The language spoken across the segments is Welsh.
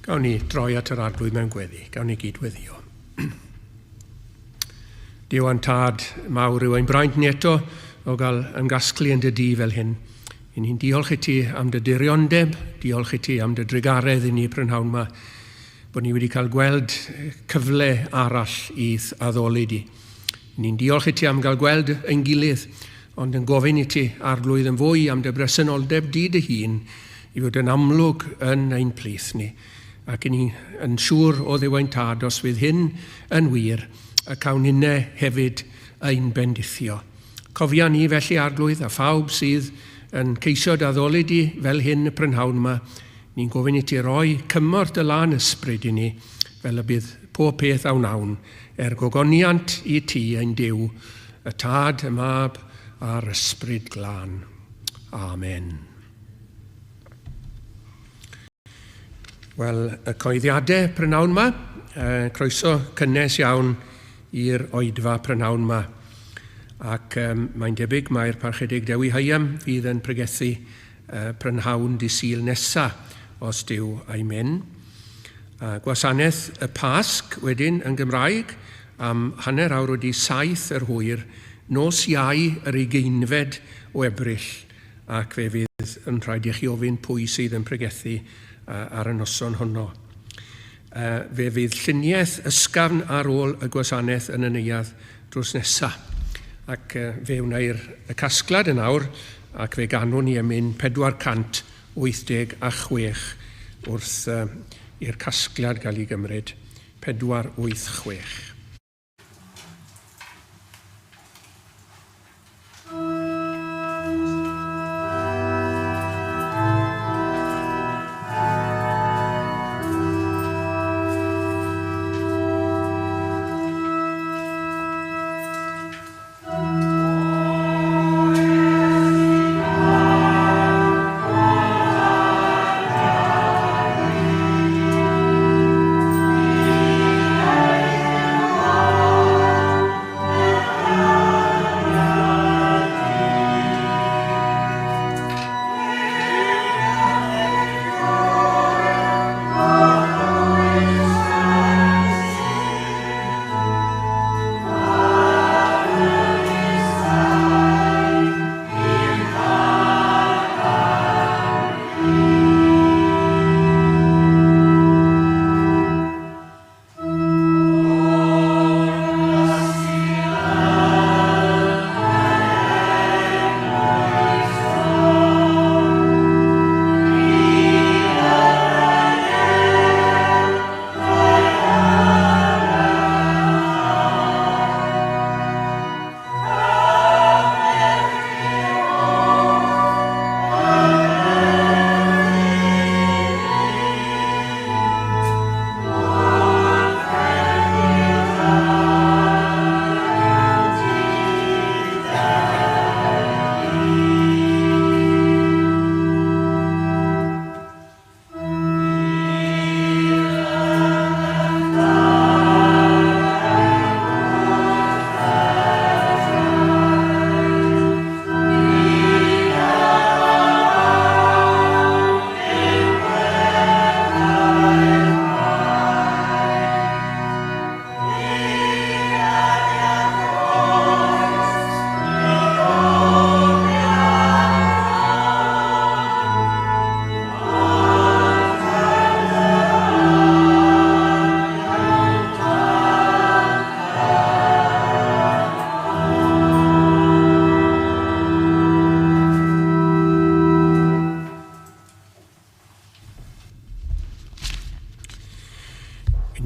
Gawn ni droi at yr arglwydd mewn gweddi. Gawn ni gydweddio. Dyw yn tad mawr yw ein braint ni eto o gael yn gasglu yn dy di fel hyn. I ni'n diolch i ti am dy diriondeb, diolch i ti am dy drigaredd i ni prynhawn yma, bod ni wedi cael gweld cyfle arall i'th addoli di. Ni'n diolch i ti am gael gweld ein gilydd, ond yn gofyn i ti arglwydd yn fwy am dy bresenoldeb di dy hun, i fod yn amlwg yn ein plith ni. Ac i ni yn siŵr o ddiwain tad os fydd hyn yn wir, y cawn unne hefyd ein bendithio. Cofia ni felly arglwydd a phawb sydd yn ceisio addoli di fel hyn y prynhawn yma, ni'n gofyn i ti roi cymorth dy lan ysbryd i ni, fel y bydd pob peth awn, gogoniant i ti ein Duw, y tad, y mab a'r ysbryd glân. Amen. Wel, y coeddiadau prynhawn yma, croeso cynnes iawn i'r oedfa prynhawn yma. Ac mae'n debyg mae'r parchedig Dewi Hyam fydd yn pregethu prynhawn dy Sul nesa os dyw ei mynd. Gwasanaeth y Pasg wedyn yn Gymraeg am hanner awr wedi 7 yr hwyr, nos Iau yr 20 o Ebrill, ac fe fydd yn rhaid i chi ofyn pwy sydd yn pregethu ar y noson honno. Fe fydd lluniaeth ysgafn ar ôl y gwasanaeth yn y neuadd drws nesaf. Ac fe wnai'r casgliad yn awr, ac fe ganwn ni yn mynd 486 wrth i'r casgliad gael ei gymryd. 486.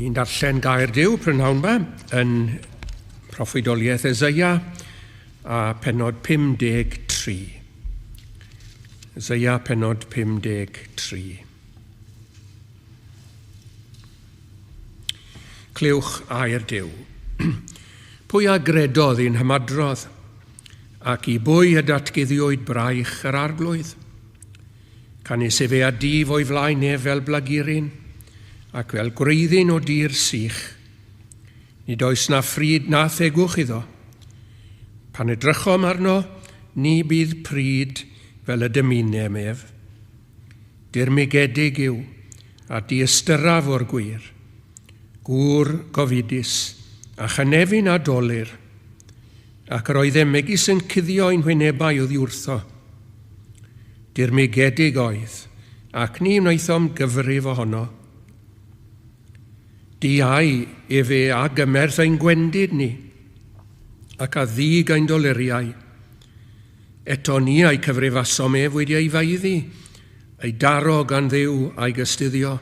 Ni'n darllen gair Duw prynhawn yma yn proffwydoliaeth Eseia a pennod 53. Eseia pennod 53. Clywch air Duw. Pwy a gredodd i'n hymadrodd, ac i bwy y datguddiwyd braich yr arglwydd? Canis efe a dif o'i flaen ef fel blagurin, ac fel gwreiddyn o dir sych. Nid oes na ffryd na thegwch iddo. Pan edrychom arno, ni bydd pryd fel y dymunem ef. Dirmigedig yw, a diystyraf o'r gwir, gŵr gofidus a chanefin a dolir, ac yr oedd e megis yn cuddio ein hwynebau oddi wrtho. Dirmigedig oedd, ac ni wnaethom gyfrif ohono. Diau efe a gymerth ein gwendid ni, ac a ddig ein doleriau. Eto ni a'i cyfrifasom ef wedi ei feiddi, ei daro gan ddew a'i gystuddio.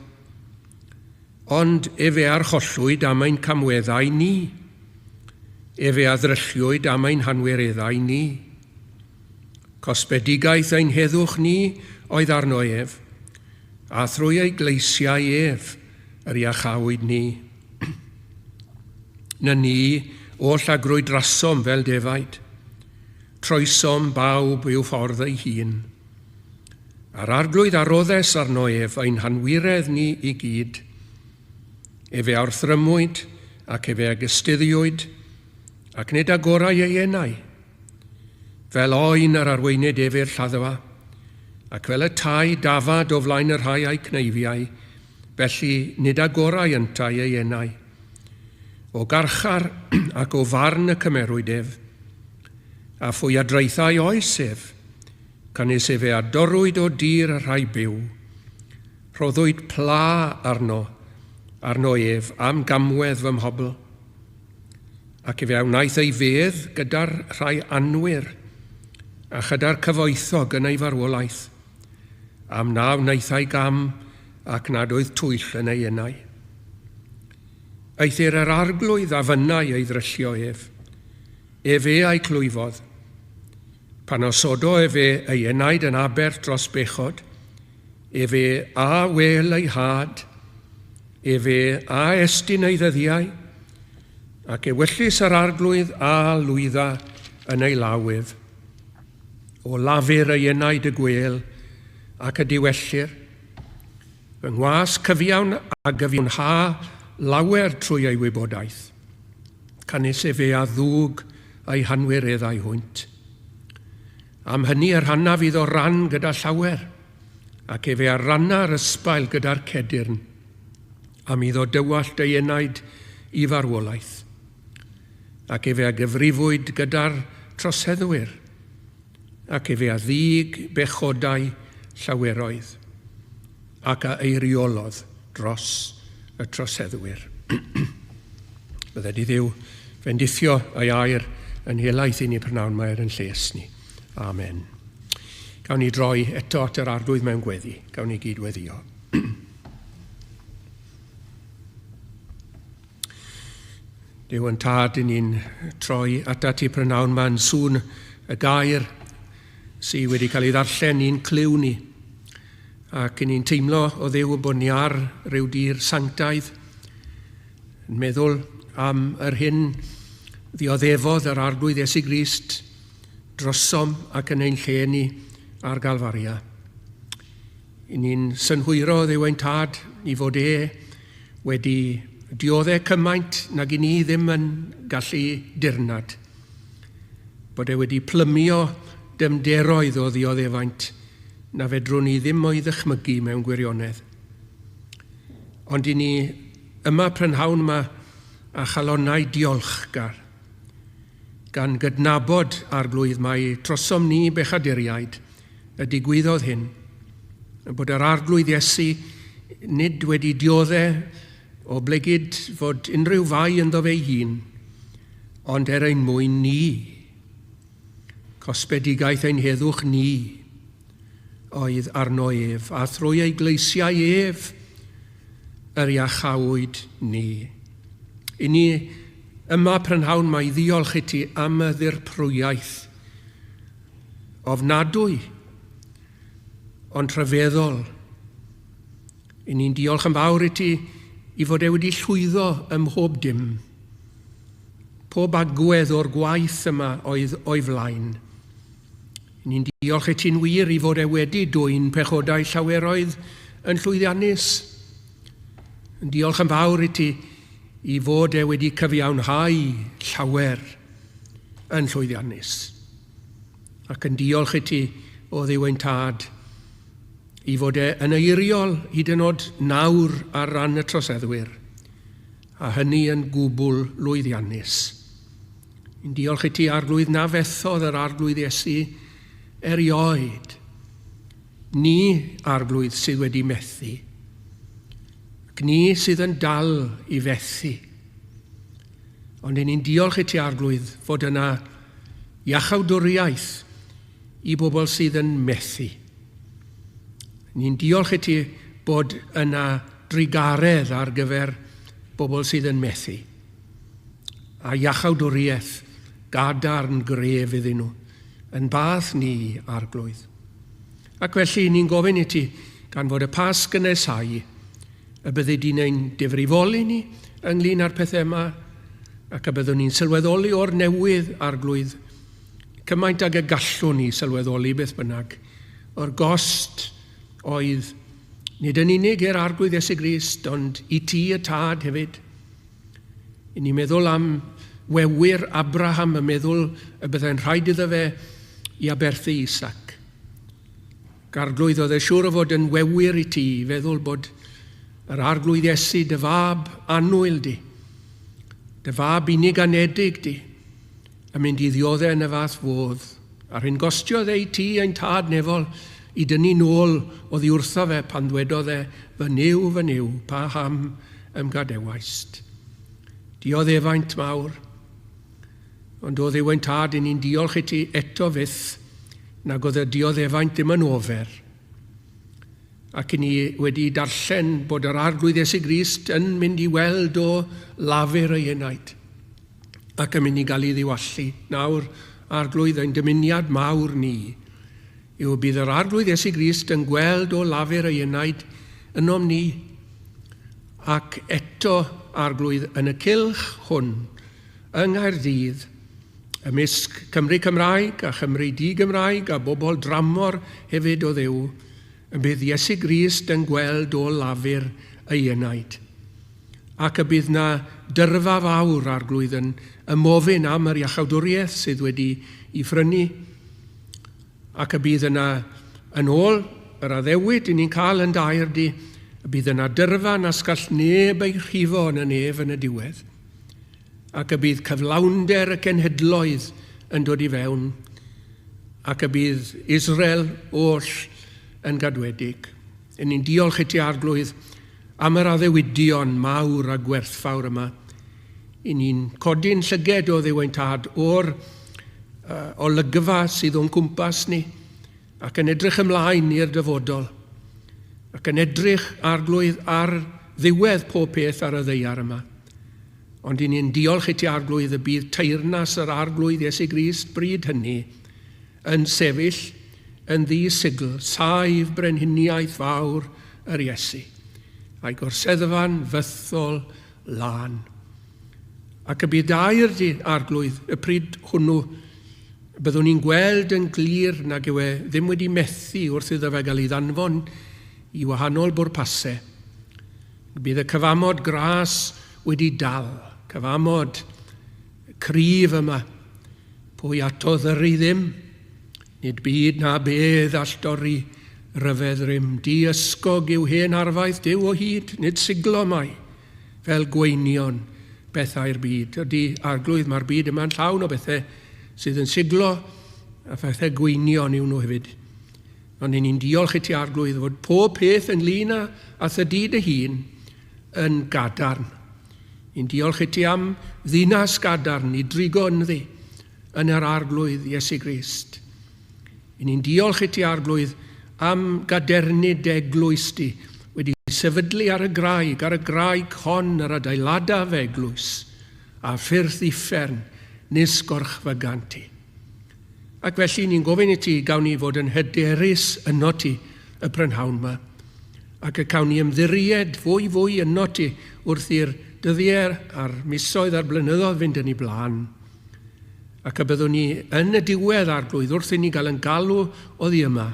Ond efe archollwyd am ein camweddau ni, efe addrylliwyd am ein hanwireddau ni. Cosbedigaeth ein heddwch ni oedd arno ef, a thrwy ei gleisiau ef yr iachawyd ni. Na ni o llagrwyd rasom fel defaid, troesom bawb i'w ffordd ei hun. A'r arglwydd aroddes arno ef ein hanwiredd ni i gyd. Efe awrthrymwyd ac efe agystuddiwyd, ac nid agorau ei enau. Fel oen yr arweinydd efe'r lladdfa, ac fel y tai dafad o flaen yr rhai a'i cneifiau, felly nid agorau yntai ei enau. O garchar ac o farn y cymerwyd ef, a phwy adreithau oes ef, canis efe adorwyd o dir y rhai byw. Rhoddwyd pla arno ef am gamwedd fy mhobl, ac efe wnaeth ei fedd gyda'r rhai anwyr, a chyda'r cyfoethog yn ei farwolaeth, am na wnaeth ei gam ac nad oedd twyll yn ei enau. Eithir yr arglwydd a fynnau ei ddryllio ef, efe a'i clwyfodd, pan osodo efe ei enaid yn aber dros bechod, efe a wel ei had, efe a estyn ei ddyddiau, ac ewyllys yr arglwydd a lwydda yn ei lawydd. O lafur ei enaid y gwel ac y diwellir, fy ngwas cyfiawn a gyfiawnha lawer trwy ei wybodaeth, canis efe a ddwg ei hanwireddau hwynt. Am hynny yr hanna fydd o ran gyda llawer, ac efe a ranna'r ysbail gyda'r cedyrn, am iddo dywallt ei enaid i farwolaeth, ac efe a gyfrifwyd gyda'r troseddwyr, ac efe a ddig bechodau llaweroedd, ac a eiriolodd dros y troseddwyr. Bydde di ddiw fendithio ei air yn helaeth i ni prynawn mae'r yn lles ni. Amen. Gawn ni droi eto at yr arglwydd mewn gweddi. Gawn ni gydweddio. Dyw yn tad i ni'n troi atat i prynawn ma'n sŵn y gair sydd wedi cael ei ddarllen i'n clyw ni, ac ni'n teimlo o ddew bod ni ar ryw dir sanctaidd, yn meddwl am yr hyn ddioddefodd yr arglwydd Iesu Grist drosom ac yn ein lle ni ar Galfaria. Ni'n synhwyro ddew ein tad i fod wedi dioddau cymaint nag i ni ddim yn gallu dirnad, bod wedi plymio dymderoedd o ddioddefaint na fedrwn ni ddim o'i ddychmygu mewn gwirionedd. Ond i ni yma prynhawn yma a chalonnau diolchgar, gan gydnabod arglwydd mae trosom ni bechaduriaid y digwyddodd hyn, bod yr arglwydd Iesu nid wedi dioddau o blegyd fod unrhyw fai ynddo fe'i hun, ond ein mwyn ni. Cosbedigaeth ein heddwch ni oedd arno ef, a thrwy ei gleisiau ef yr iachawyd ni. I ni yma prynhawn mae ddiolch i ti am y ddirprwyaeth ofnadwy, ond rhyfeddol. I ni'n diolch yn fawr i ti i fod wedi llwyddo ym mhob dim. Pob agwedd o'r gwaith yma oedd o'i flaen. Ni'n diolch i ti'n wir i fod wedi dwyn pechodau llaweroedd yn llwyddiannus. Yn diolch yn fawr i ti i fod wedi cyfiawnhau llawer yn llwyddiannus. Ac yn diolch i ti o ddiw ein tad I fod yn eiriol hyd yn oed nawr ar ran y troseddwyr, a hynny yn gwbl lwyddiannus. Ni'n diolch i ti arglwydd na fethodd yr arglwydd Iesu erioed. Ni arglwydd sydd wedi methu, ac ni sydd yn dal i fethu. Ond ni'n diolch i ti arglwydd fod yna iachawdwriaeth i bobl sydd yn methu. Ni'n diolch i ti bod yna drigaredd ar gyfer bobl sydd yn methu. A iachawdwriaeth gadarn gref iddyn nhw, yn bath ni arglwydd. Ac felly ni'n gofyn i ti, gan fod y Pasg yn nesau, y bydde di'n ein difrifoli ni ynglyn â'r pethau yma, ac y byddwn ni'n sylweddoli o'r newydd arglwydd, cymaint ag y gallwn ni sylweddoli beth bynnag, o'r gost oedd nid yn unig i'r arglwydd Iesu Grist, ond i ti y tad hefyd. I ni'n meddwl am wewyr Abraham, yn meddwl y byddai'n rhaid iddo fe i aberthu Isaac. Arglwydd oedd e siŵr o fod yn wewyr i ti, feddwl bod yr arglwydd Iesu dy fab annwyl di, dy fab unig anedig di, yn mynd i ddioddau yn y fath fodd. A'r hyn gostiodd e i ti ein tad nefol i dynnu nôl o ddiwrtho fe pan ddwedodd e fy niw, pa ham ymgadewaist. Diodd efaint mawr, ond oedd e ein tad i ni'n diolch i ti eto fyth, nag oedd y diodd efaint ddim yn ofer. Ac i ni wedi darllen bod yr arglwydd Iesu Grist yn mynd i weld o lafur ei enaid, ac yn mynd i gael ei ddiwallu. Nawr, arglwydd ein dymuniad mawr ni, yw bydd yr arglwydd Iesu Grist yn gweld o lafur ei enaid ynom ni, ac eto arglwydd yn y cylch hwn, yng Nghaerdydd, ymysg Cymru Cymraeg a Chymru Di-Gymraeg a bobl dramor hefyd o Dduw, y bydd Iesu Grist yn gweld o lafur ei enaid. Ac y bydd na dyrfa fawr arglwydd yn ymofyn am yr iachawdwriaeth sydd wedi ei phrynu, ac y bydd yna yn ôl yr addewid i ni'n cael yn dair di, y bydd yna dyrfa na sgall neb ei rhifo yn y nef yn y diwedd, ac y bydd cyflawnder y cenhedloedd yn dod i fewn, ac y bydd Israel oll yn gadwedig. Ni'n diolch i ti arglwydd am yr addewidion mawr a gwerthfawr yma. I ni'n codi'n llyged o Dduw ein tad o'r olygfa sydd o'n cwmpas ni, ac yn edrych ymlaen i'r dyfodol, ac yn edrych arglwydd ar ddiwedd pob peth ar y ddeiar yma. Ond i ni'n diolch i ti arglwydd y bydd teyrnas yr arglwydd Iesu Grist bryd hynny yn sefyll yn ddisigl, saif brenhiniaeth fawr yr Iesu, a'i gorseddfan fythol lan. Ac y bydd dair di arglwydd y pryd hwnnw, byddwn ni'n gweld yn glir nag yw e ddim wedi methu wrth iddo fe gael ei ddanfon i wahanol bwrpasau. Bydd y cyfamod gras wedi dal, cyfamod cryf yma, pwy ato ddyru ddim, nid byd na bedd all dorri ryfedd rym. Di-ysgog yw hen arfaeth Duw o hyd, nid siglo mai, fel gweinion bethau'r byd. Ydy arglwydd mae'r byd yma'n llawn o bethau sydd yn siglo a phethau gweinion yw nhw hefyd. Ond ni'n diolch i ti arglwydd fod pob peth ynglyn â thydyd y hun yn gadarn. Ni'n diolch i ti am ddinas gadarn i drigo ynddi yn yr arglwydd Iesu Grist. Ni'n diolch i ti arglwydd am gadernid eglwys di wedi sefydlu ar y graig hon yr adeiladaf eglwys a ffyrdd uffern nis gorchfygan ti. Ac felly ni'n gofyn i ti gawn ni fod yn hyderus yno ti y prynhawn yma, ac y cawn ni ymddiried fwy yno ti wrth i'r dyddiau a'r misoedd a'r blynyddoedd fynd yn ei blaen. Ac y byddwn ni yn y diwedd arglwydd wrth i ni gael yn galw o ddi yma,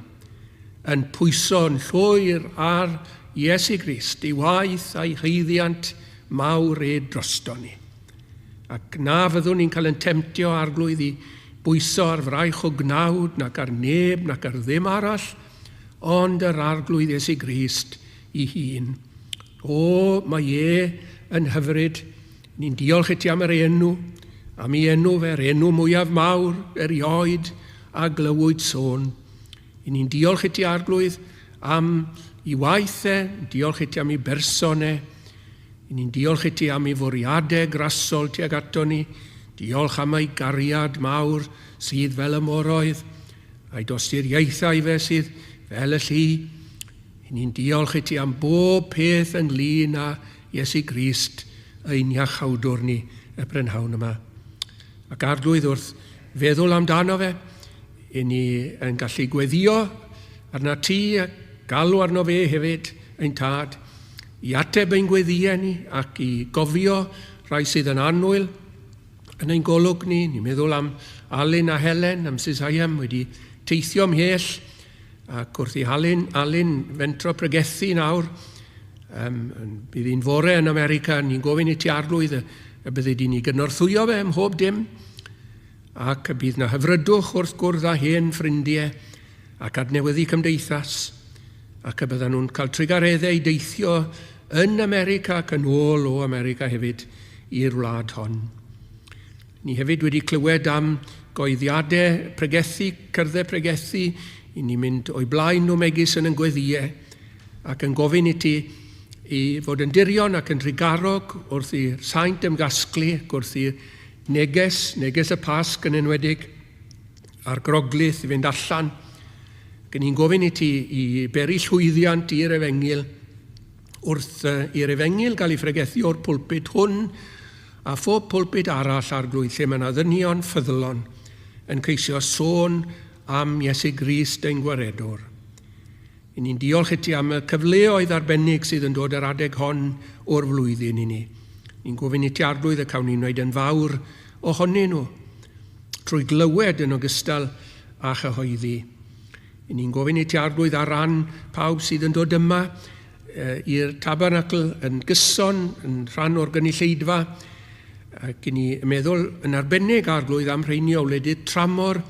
yn pwyso yn llwyr ar Iesu Grist, ei waith a'i llwyddiant mawr drosto ni. Ac na fyddwn ni'n cael yn temtio arglwydd i bwyso ar fraich o gnawd nac ar neb nac ar ddim arall, ond yr arglwydd Iesu Grist ei hun. O, mae yn hyfryd. Ni'n diolch i ti am yr enw, am ei enw fe'r enw mwyaf mawr, erioed a glywyd sôn. Ni'n diolch i ti arglwydd am ei waithau, diolch i ti am ei bersonau, ni'n diolch i ti am ei fwriadau grasol tuag ato ni, diolch am ei gariad mawr sydd fel y moroedd, a'i dosturiaethau fe sydd fel y llu. Ni'n diolch i ti am bob peth ynglyn â Iesu Grist, ein iachawdwr ni y prynhawn yma. Ac arglwydd wrth feddwl amdano fe, ni yn gallu gweddio arna ti a galw arno fe hefyd ein tad, i ateb ein gweddiau ni ac i gofio rhai sydd yn annwyl yn ein golwg ni. Ni'n meddwl am Alun a Helen, am Sisaiam wedi teithio ymhell, ac wrth i Alun fentro pregethu nawr, bydd hi'n fore yn America, ni'n gofyn i ti arglwydd y bydde di ni gynorthwyo fe ym mhob dim, ac bydd na hyfrydwch wrth gwrdd â hen ffrindiau ac adnewyddu cymdeithas, ac y bydden nhw'n cael trigareddau i deithio yn America ac yn ôl o America hefyd i'r wlad hon. Ni hefyd wedi clywed am goeddiadau pregethu, cerddau pregethu, i ni'n mynd o'i blaen nhw megis yn gweddiau, ac yn gofyn i ti i fod yn dirion ac yn rigarog wrth i'r saint ymgasglu, wrth i'r neges y Pasg yn enwedig, a'r groglith i fynd allan. Ac ni'n gofyn i ti i beri llwyddiant i'r Efengil, wrth i'r Efengil gael ei phregethu o'r pwlpid hwn, a phob pwlpid arall arglwydd lle mae yna ddynion ffyddlon yn ceisio sôn am Iesu Grist ein gwaredwr. Ni'n diolch i ti am y cyfleoedd arbennig sydd yn dod yr adeg hon o'r flwyddyn i ni. Ni'n gofyn i ti arglwydd y cawn ni'n wneud yn fawr ohonyn nhw, trwy glywed yn ogystal â chyhoeddi. Ni'n gofyn i ti arglwydd ar ran pawb sydd yn dod yma i'r tabernacl yn gyson, yn rhan o'r gynulleidfa, ac ni meddwl yn arbennig arglwydd am rheini o wledydd tramor,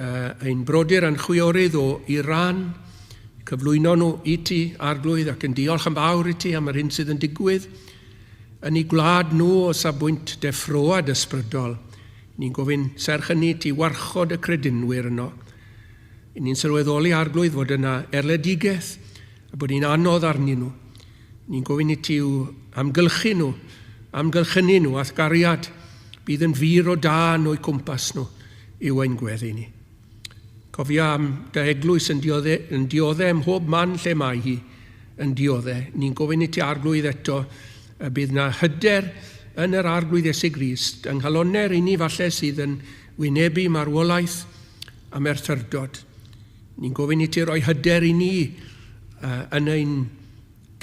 ein brodyr yn chwiorydd o Iran, cyflwyno nhw i ti arglwydd ac yn diolch yn fawr i ti am yr hyn sydd yn digwydd yn ei gwlad nhw o safbwynt deffroad ysbrydol. Ni'n gofyn serch hynny ti warchod y credinwyr yno. Ni'n sylweddoli arglwydd fod yna erledigaeth a bod ni'n anodd arnyn nhw. Ni'n gofyn i ti amgylchu nhw, amgylchynu nhw ath gariad bydd yn fur o da nhw i cwmpas nhw yw ein gweddi ni. Cofia am dy eglwys yn dioddau ym mhob man lle mae hi yn dioddau. Ni'n gofyn i ti arglwydd eto y bydd na hyder yn yr arglwydd Iesu Grist, yng nghalonau'r unig falle sydd yn wynebu marwolaeth a merthydod. Ni'n gofyn i ti roi hyder i ni yn ein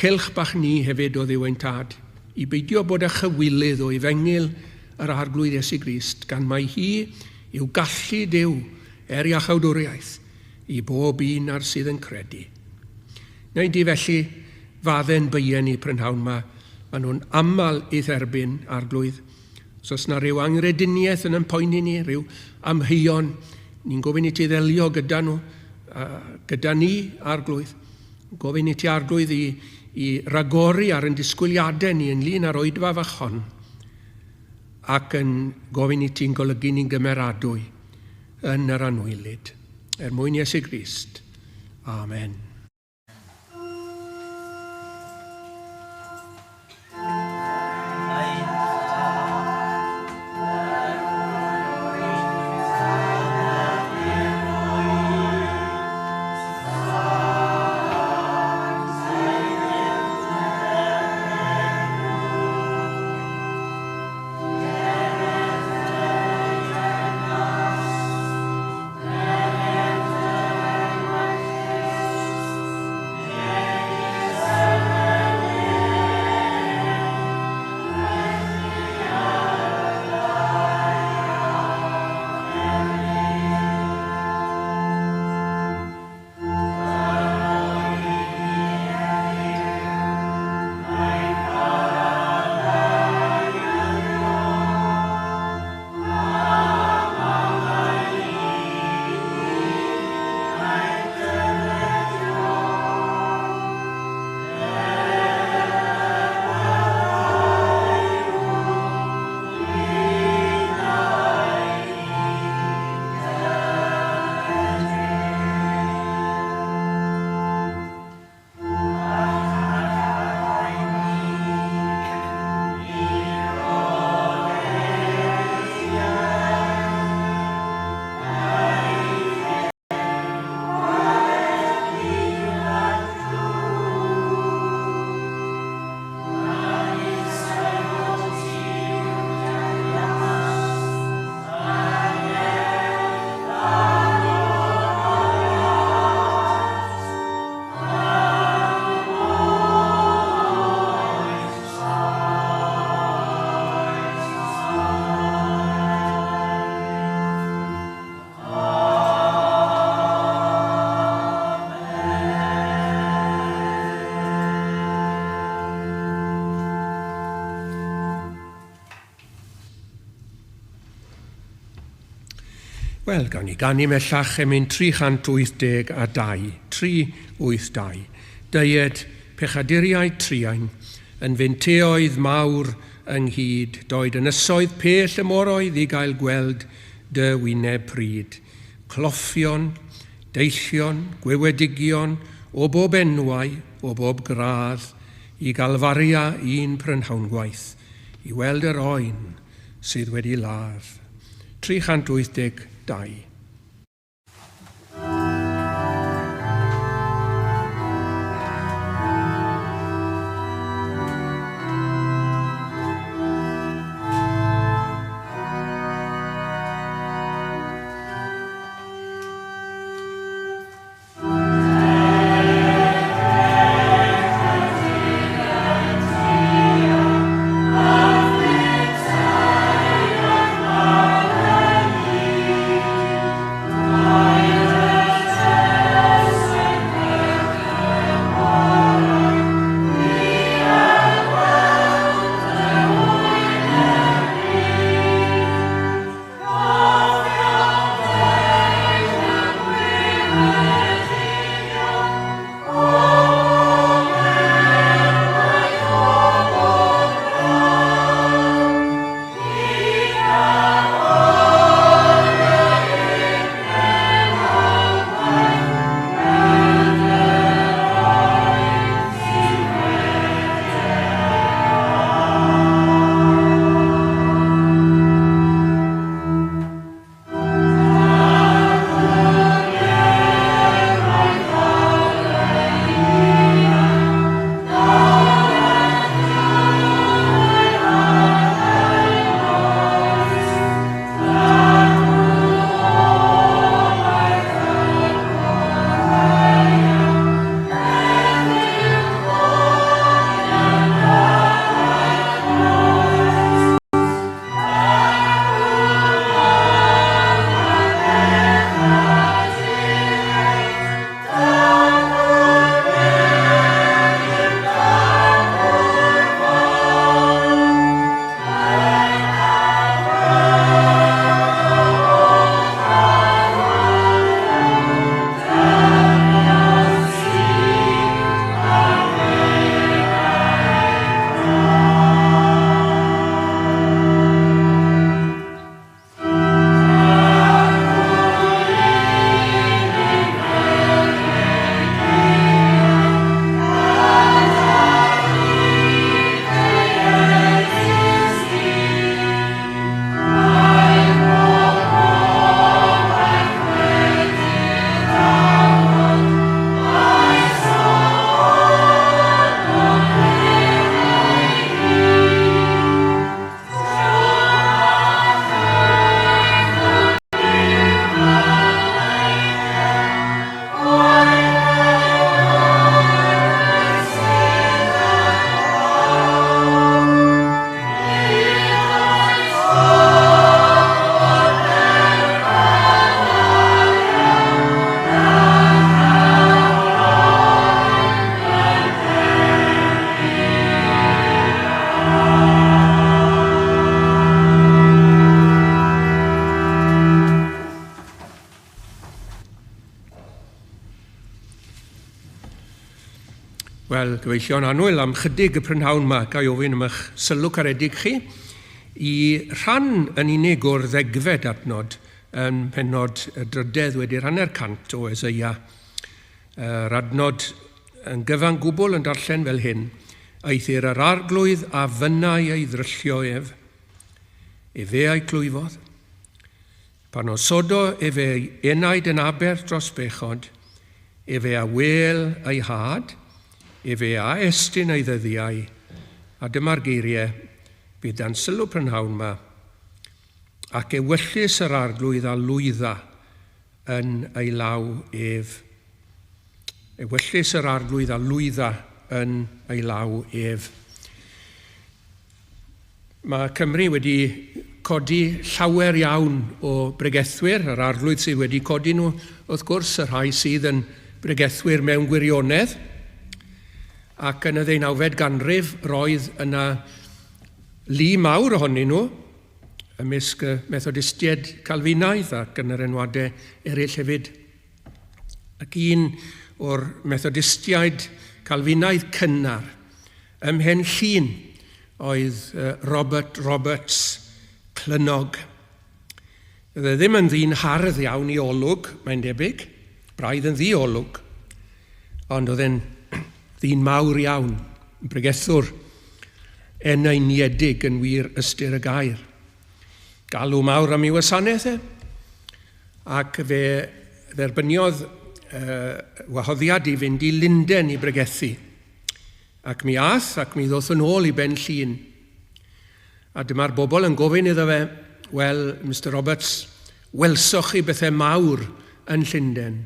cylch bach ni hefyd o Dduw ein Tad, i beidio bod â chywilydd o Efengil yr arglwydd Iesu Grist, gan mai hi yw gallu Duw iachawdwriaeth i bob un ar sydd yn credu. Neu di felly fadden byen i prynhawn yma, maen nhw'n aml i dderbyn arglwydd. Os yna rhyw angrediniaeth yn poeni ni, rhyw amheuon, ni'n gofyn i ti ddelio gyda nhw, gyda ni arglwydd. Gofyn i ti arglwydd i ragori ar ein disgwyliadau ni ynglyn â'r oedfa fach hon, ac yn gofyn i ti'n golygu ni'n gymeradwy yn yr anwylid. Mwyn Iesu Grist. Amen. Wel, gawn ni ganu mellach mynd 382, 382. Deied pechaduriaid triain, yn fynteoedd mawr ynghyd, doed ynysoedd pell y moroedd I gael gweld dy wyneb pryd. Cloffion, deillion, gwewedigion, o bob enwau, o bob gradd, I galfaria un prynhawn-gwaith, I weld yr oen sydd wedi ladd. 382. Wel, gyfeillion annwyl am chydig y prynhawn yma, gai ofyn am eich sylw caredig chi, I rhan yn unig o'r ddegfed adnod yn pennod y drydedd wedi'r hanner cant o Eseia. Yr adnod yn gyfan gwbl yn darllen fel hyn, Aethir yr arglwydd a fynnau ei ddryllio ef fe a'i clwyfodd. Pan osodo fe enaid yn aber dros bechod, fe a wel ei had, fe a estyn ei ddyddiau, a dyma'r geiriau bydd dan sylw prynhawn yma, ac ewyllys yr arglwydd a lwydda yn ei law ef. Ewyllys yr arglwydd a lwydda yn ei law ef. Mae Cymru wedi codi llawer iawn o bregethwyr, yr arglwydd sydd wedi codi nhw, wrth gwrs, y rhai sydd yn bregethwyr mewn gwirionedd, ac yn y 19fed ganrif roedd yna lu mawr ohonyn nhw, ymysg y Methodistiaid Calfinaidd ac yn yr enwadau eraill hefyd. Ac un o'r Methodistiaid Calfinaidd cynnar ymhen llun oedd Robert Roberts Clynog. Oedd ddim yn ddyn hardd iawn i olwg, mae'n debyg, braidd yn ddi-olwg, ond oedd e'n ddyn mawr iawn, yn bregethwr enaeniedig yn wir ystyr y gair. Galw mawr am ei wasanaeth ac fe dderbyniodd wahoddiad i fynd i Lundain i bregethu. Ac mi ath ac mi ddoth yn ôl i ben llun. A dyma'r bobl yn gofyn iddo fe, wel, Mr Roberts, welsoch chi bethau mawr yn Llundain?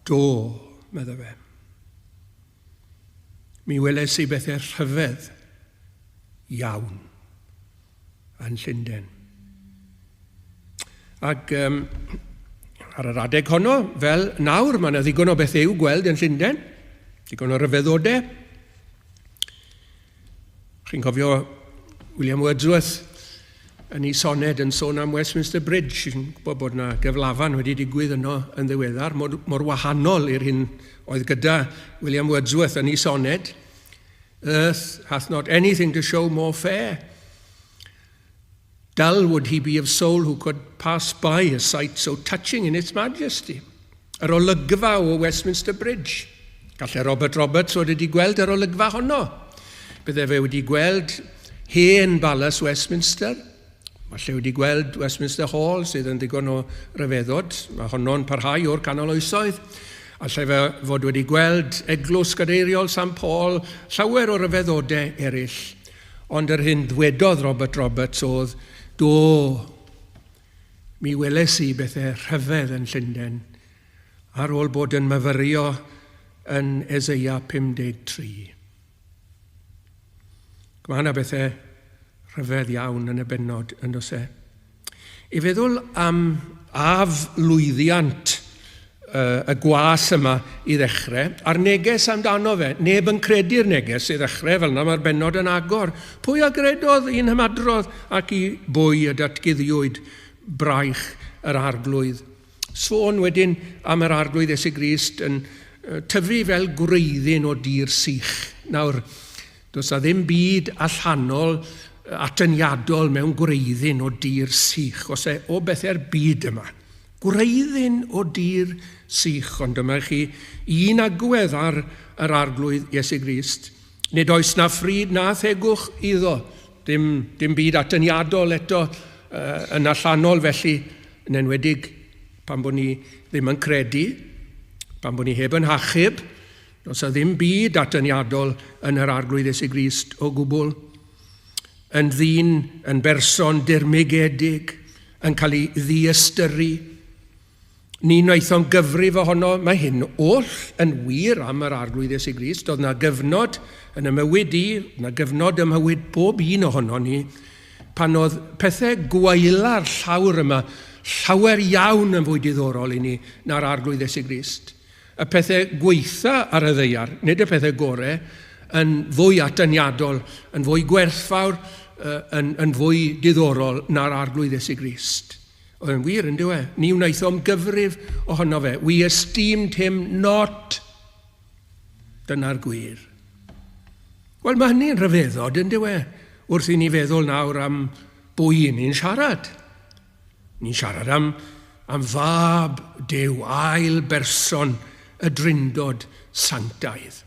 Do, medda fe. Mi weles i bethau rhyfedd iawn yn Llundain. Ac ar yr adeg honno, fel nawr, mae yna ddigon o bethau i'w gweld yn Llundain, digon o ryfeddodau. Chi'n cofio William Wordsworth yn ei soned yn sôn am Westminster Bridge. Chi'n gwybod bod yna gyflafan wedi digwydd yno yn ddiweddar, mor wahanol i'r hyn oedd gyda William Wordsworth yn ei soned. Earth hath not anything to show more fair. Dull would he be of soul who could pass by a sight so touching in its majesty. Yr olygfa o Westminster Bridge. Gallai Robert Roberts wedi gweld yr olygfa honno. Byddai fe wedi gweld hen balas Westminster. Falle wedi gweld Westminster Hall sydd yn ddigon o ryfeddod. Mae honno'n parhau o'r canol oesoedd. Allai fe fod wedi gweld eglwys gadeiriol St Paul, llawer o ryfeddodau eraill. Ond yr hyn ddwedodd Robert Roberts oedd, do, mi weles i bethau rhyfedd yn Llundain ar ôl bod yn myfyrio yn Eseia 53. Mae yna bethau rhyfedd iawn yn y bennod yn oes e. I feddwl am Llwyddiant y gwas yma i ddechrau, a'r neges amdano fe, neb yn credu'r neges i ddechrau, fel yna mae'r bennod yn agor. Pwy a gredodd un hymadrodd ac i bwy y datguddiwyd braich yr arglwydd. Sôn wedyn am yr arglwydd Iesu Grist yn tyfu fel gwreiddyn o dir sych. Nawr, does a ddim byd allanol atyniadol mewn gwreiddyn o dir sych, os e o bethau'r byd yma. Gwreiddyn o dir sych, ond dyma chi un agwedd ar yr arglwydd Iesu Grist. Nid oes na ffryd na thegwch iddo, dim byd atyniadol eto yn allanol felly, yn enwedig pan bod ni ddim yn credu, pan bod ni heb yn hachub, does a ddim byd atyniadol yn yr arglwydd Iesu Grist o gwbl. Yn ddyn, yn berson dirmigedig, yn cael ei ddiystyru. Ni wnaethon gyfrif ohono, mae hyn oll yn wir am yr arglwydd Iesu Grist. Oedd na gyfnod yn y mywyd i, na gyfnod ym mywyd bob un ohono ni, pan oedd pethau gweila'r llawr yma, llawer iawn yn fwy diddorol i ni na'r arglwydd Iesu Grist. Y pethau gweitha ar y ddeiar, nid y pethau gorau, yn fwy atyniadol, yn fwy gwerthfawr, yn fwy diddorol na'r arglwydd Iesu Grist. Oedd yn wir yn dywe. Ni wnaethom gyfrif ohono fe. We esteemed him not. Dyna'r gwir. Wel, mae hynny'n rhyfeddod yn dywe. Wrth i ni feddwl nawr am bwy ni'n siarad. Ni'n siarad am fab Duw, ail berson y drindod sanctaidd.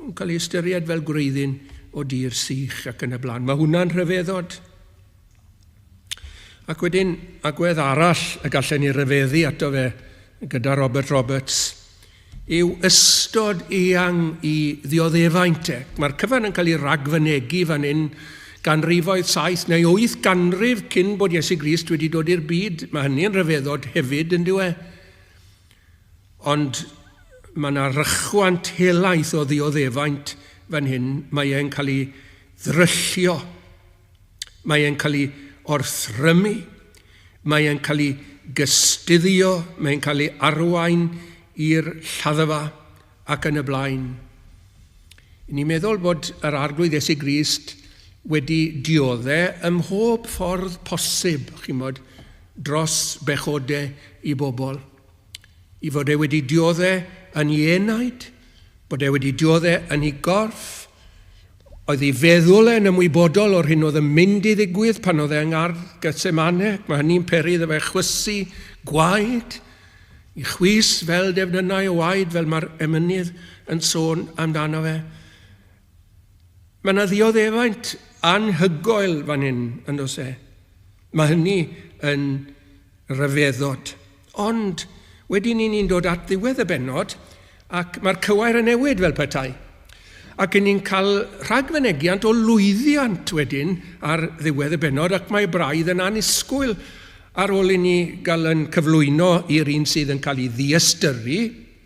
Yn cael ei ystyried fel gwreiddyn o dir sych ac yn y blaen. Mae hwnna'n rhyfeddod. Ac wedyn, agwedd arall y gallen ni ryfeddu ato fe gyda Robert Roberts yw ystod eang i ddioddefaint. Mae'r cyfan yn cael ei ragfynegu fan hyn ganrifoedd 7 neu 8 ganrif cyn bod Iesu Grist wedi dod i'r byd. Mae hynny'n rhyfeddod hefyd yn dywe. Ond mae yna rychwant helaeth o ddioddefaint fan hyn. Mae e'n cael ei ddryllio. Mae e'n cael ei orthrymu. Mae e'n cael ei gystuddio. Mae e'n cael ei arwain i'r lladdfa ac yn y blaen. Ni'n meddwl bod yr arglwydd Iesu Grist wedi dioddau ym mhob ffordd posib, dros bechodau i bobl. I fod wedi dioddau yn ei enaid, bod wedi dioddau yn ei gorff, oedd ei feddwl yn ymwybodol o'r hyn oedd yn mynd i ddigwydd pan oedd e'n ar Getsemane. Mae hynny'n peri iddo fe chwysu gwaed, i chwys fel defnyddau o waed fel mae'r emynydd yn sôn amdano fe. Mae yna ddioddefaint anhygoel fan hyn yn oes e. Mae hynny yn ryfeddod. Ond wedyn ni'n dod at ddiwedd y bennod ac mae'r cywair yn newid fel petai. Ac ni'n cael rhagfynegiant o lwyddiant wedyn ar ddiwedd y bennod ac mae braidd yn annisgwyl ar ôl i ni gael yn cyflwyno i'r un sydd yn cael ei ddiestyru.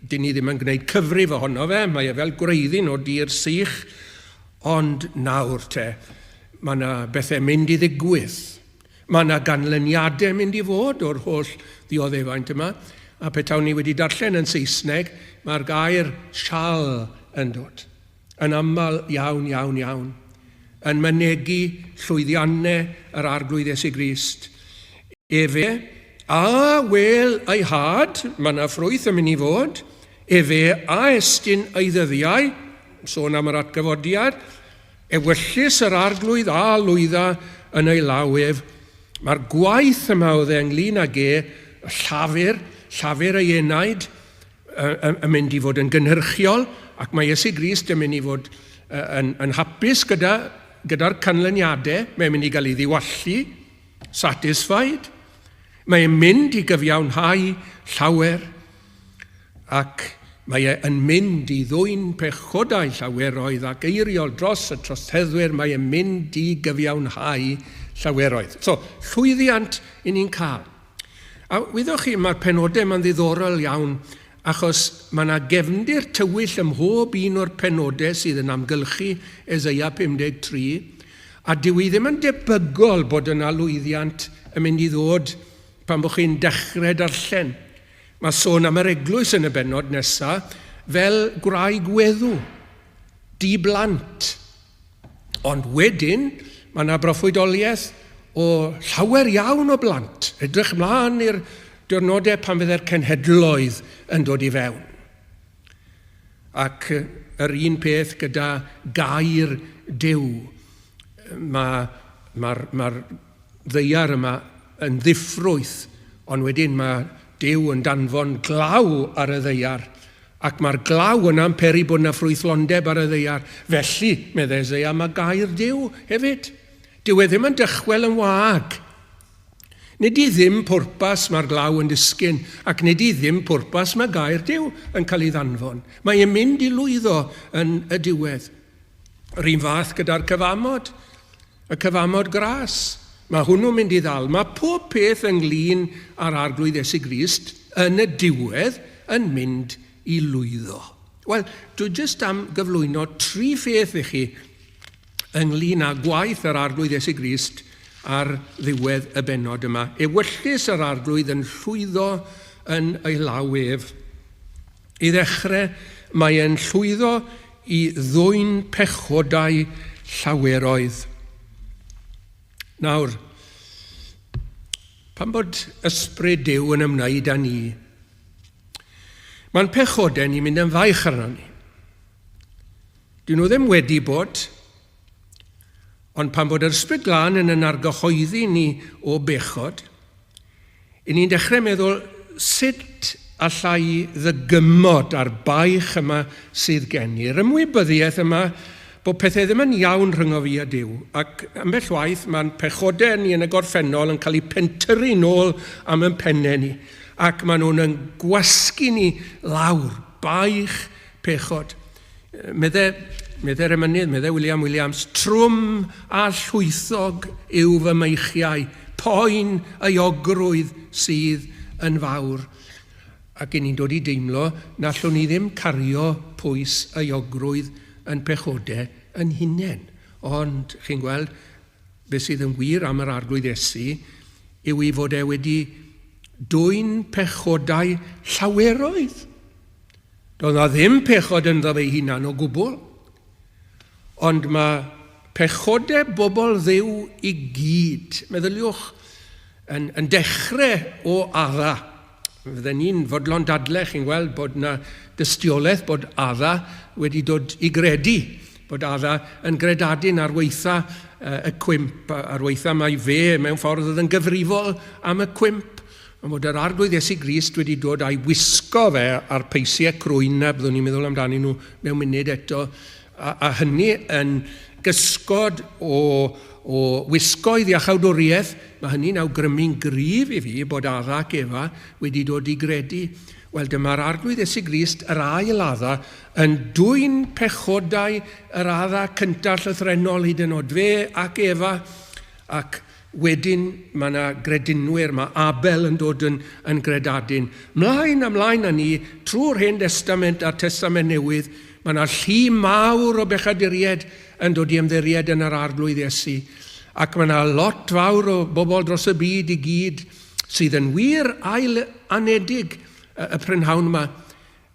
Dyn ni ddim yn gwneud cyfrif ohono fe, mae e fel gwreiddyn o dir sych, ond nawr mae yna bethau mynd i ddigwydd. Mae yna ganlyniadau mynd i fod o'r holl ddioddefaint yma, a petawn ni wedi darllen yn Saesneg, mae'r gair shall yn dod. Yn aml iawn, iawn, iawn, yn mynegu llwyddiannau yr arglwydd Iesu Grist. Efe, a wel ei had, mae yna ffrwyth yn mynd i fod, efe a estyn ei ddyddiau, sôn am yr atgyfodiad, Ewyllys yr arglwydd a lwydda yn ei lawef. Mae'r gwaith yma oedd ynglyn ag llafur ei enaid, yn mynd i fod yn gynhyrchiol, ac mae Iesu Grist yn mynd i fod yn hapus gyda'r canlyniadau. Mae'n mynd i gael ei ddiwallu, satisfied. Mae'n mynd i gyfiawnhau llawer, ac mae e'n mynd i ddwyn pechodau llaweroedd ac eiriol dros y troseddwyr. Mae e'n mynd i gyfiawnhau llaweroedd. So, llwyddiant i ni'n cael. A wyddwch chi, mae'r penodau yma'n ddiddorol iawn, achos mae yna gefndir tywyll ym mhob un o'r penodau sydd yn amgylchu Eseia 53, a dyw i ddim yn debygol bod yna lwyddiant yn mynd i ddod pan bod chi'n dechrau darllen. Mae sôn am yr eglwys yn y bennod nesaf fel gwraig weddw, diblant. Ond wedyn, mae yna broffwydoliaeth o llawer iawn o blant. Edrych ymlaen i'r diwrnodau pan fydde'r cenhedloedd yn dod i fewn. Ac yr un peth gyda gair Duw. Mae'r ddeiar yma yn ddiffrwyth, ond wedyn mae Duw yn danfon glaw ar y ddeiar, ac mae'r glaw yna'n peri bod yna ffrwythlondeb ar y ddeiar. Felly, meddai Eseia, mae gair Duw hefyd. Dyw e ddim yn dychwel yn wag. Nid i ddim pwrpas mae'r glaw yn disgyn, ac nid i ddim pwrpas mae gair Duw yn cael ei ddanfon. Mae e'n mynd i lwyddo yn y diwedd. Yr un fath gyda'r cyfamod, y cyfamod gras. Mae hwnnw'n mynd i ddal. Mae pob peth ynglyn â'r arglwydd Iesu Grist yn y diwedd yn mynd i lwyddo. Wel, dwi jyst am gyflwyno 3 pheth i chi ynglyn â gwaith yr arglwydd Iesu Grist ar ddiwedd y bennod yma. Ewyllys yr arglwydd yn llwyddo yn ei lawef. I ddechrau, mae e'n llwyddo i ddwyn pechodau llaweroedd. Nawr, pan bod ysbryd Duw yn ymwneud â ni, mae'n pechodau ni'n mynd yn faich arno ni. Dyn nhw ddim wedi bod, ond pan bod yr ysbryd glân yn argyhoeddi ni o bechod, i ni'n dechrau meddwl sut allai ddygymod a'r baich yma sydd gen i. Yr ymwybyddiaeth yma bod pethau ddim yn iawn rhyngo fi a Duw, ac ambell waith mae'n pechodau ni yn y gorffennol yn cael eu pentyrru nôl am yn pennau ni, ac maen nhw'n yn gwasgu ni lawr, baich pechod. Meddai'r emynydd, meddai Williams, trwm a llwythog yw fy meichiau, poen y ogrwydd sydd yn fawr. Ac i ni'n dod i deimlo na allwn ni ddim cario pwys y ogrwydd yn pechodau yn hunain. Ond, chi'n gweld, beth sydd yn wir am yr arglwydd Iesu yw i fod e wedi dwyn pechodau llaweroedd. Doedd na ddim pechod ynddo fe hunan o gwbl. Ond mae pechodau bobl ddew I gyd. Meddyliwch, yn dechrau o adda. Fydden ni'n fodlon dadle, chi'n gweld bod yna dystiolaeth bod adda wedi dod I gredu. Bod adda yn gredadun ar weitha y cwymp, ar weitha mae fe mewn ffordd oedd yn gyfrifol am y cwymp. Ond bod yr arglwydd Iesu Grist wedi dod a'i wisgo fe ar peisiau crwyn na, byddwn ni'n meddwl amdani nhw mewn munud eto, a hynny yn gysgod o wisgoedd iachawdwriaeth, mae hynny'n awgrymu'n gryf I fi bod adda ac Efa wedi dod I gredu. Wel, dyma'r arglwydd Iesu Grist, yr ail adda, yn dwy'n pechodau yr adda cyntaf llythrenol hyd yn oed fe ac Efa, ac wedyn mae yna gredinwyr, mae Abel yn dod yn gredadun. Ymlaen â ni, trwy'r Hen Testament a'r Testament Newydd, mae yna llu mawr o bechaduriaid yn dod I ymddiried yn yr arglwydd Iesu. Ac mae yna lot fawr o bobl dros y byd I gyd sydd yn wir ail anedig y prynhawn yma.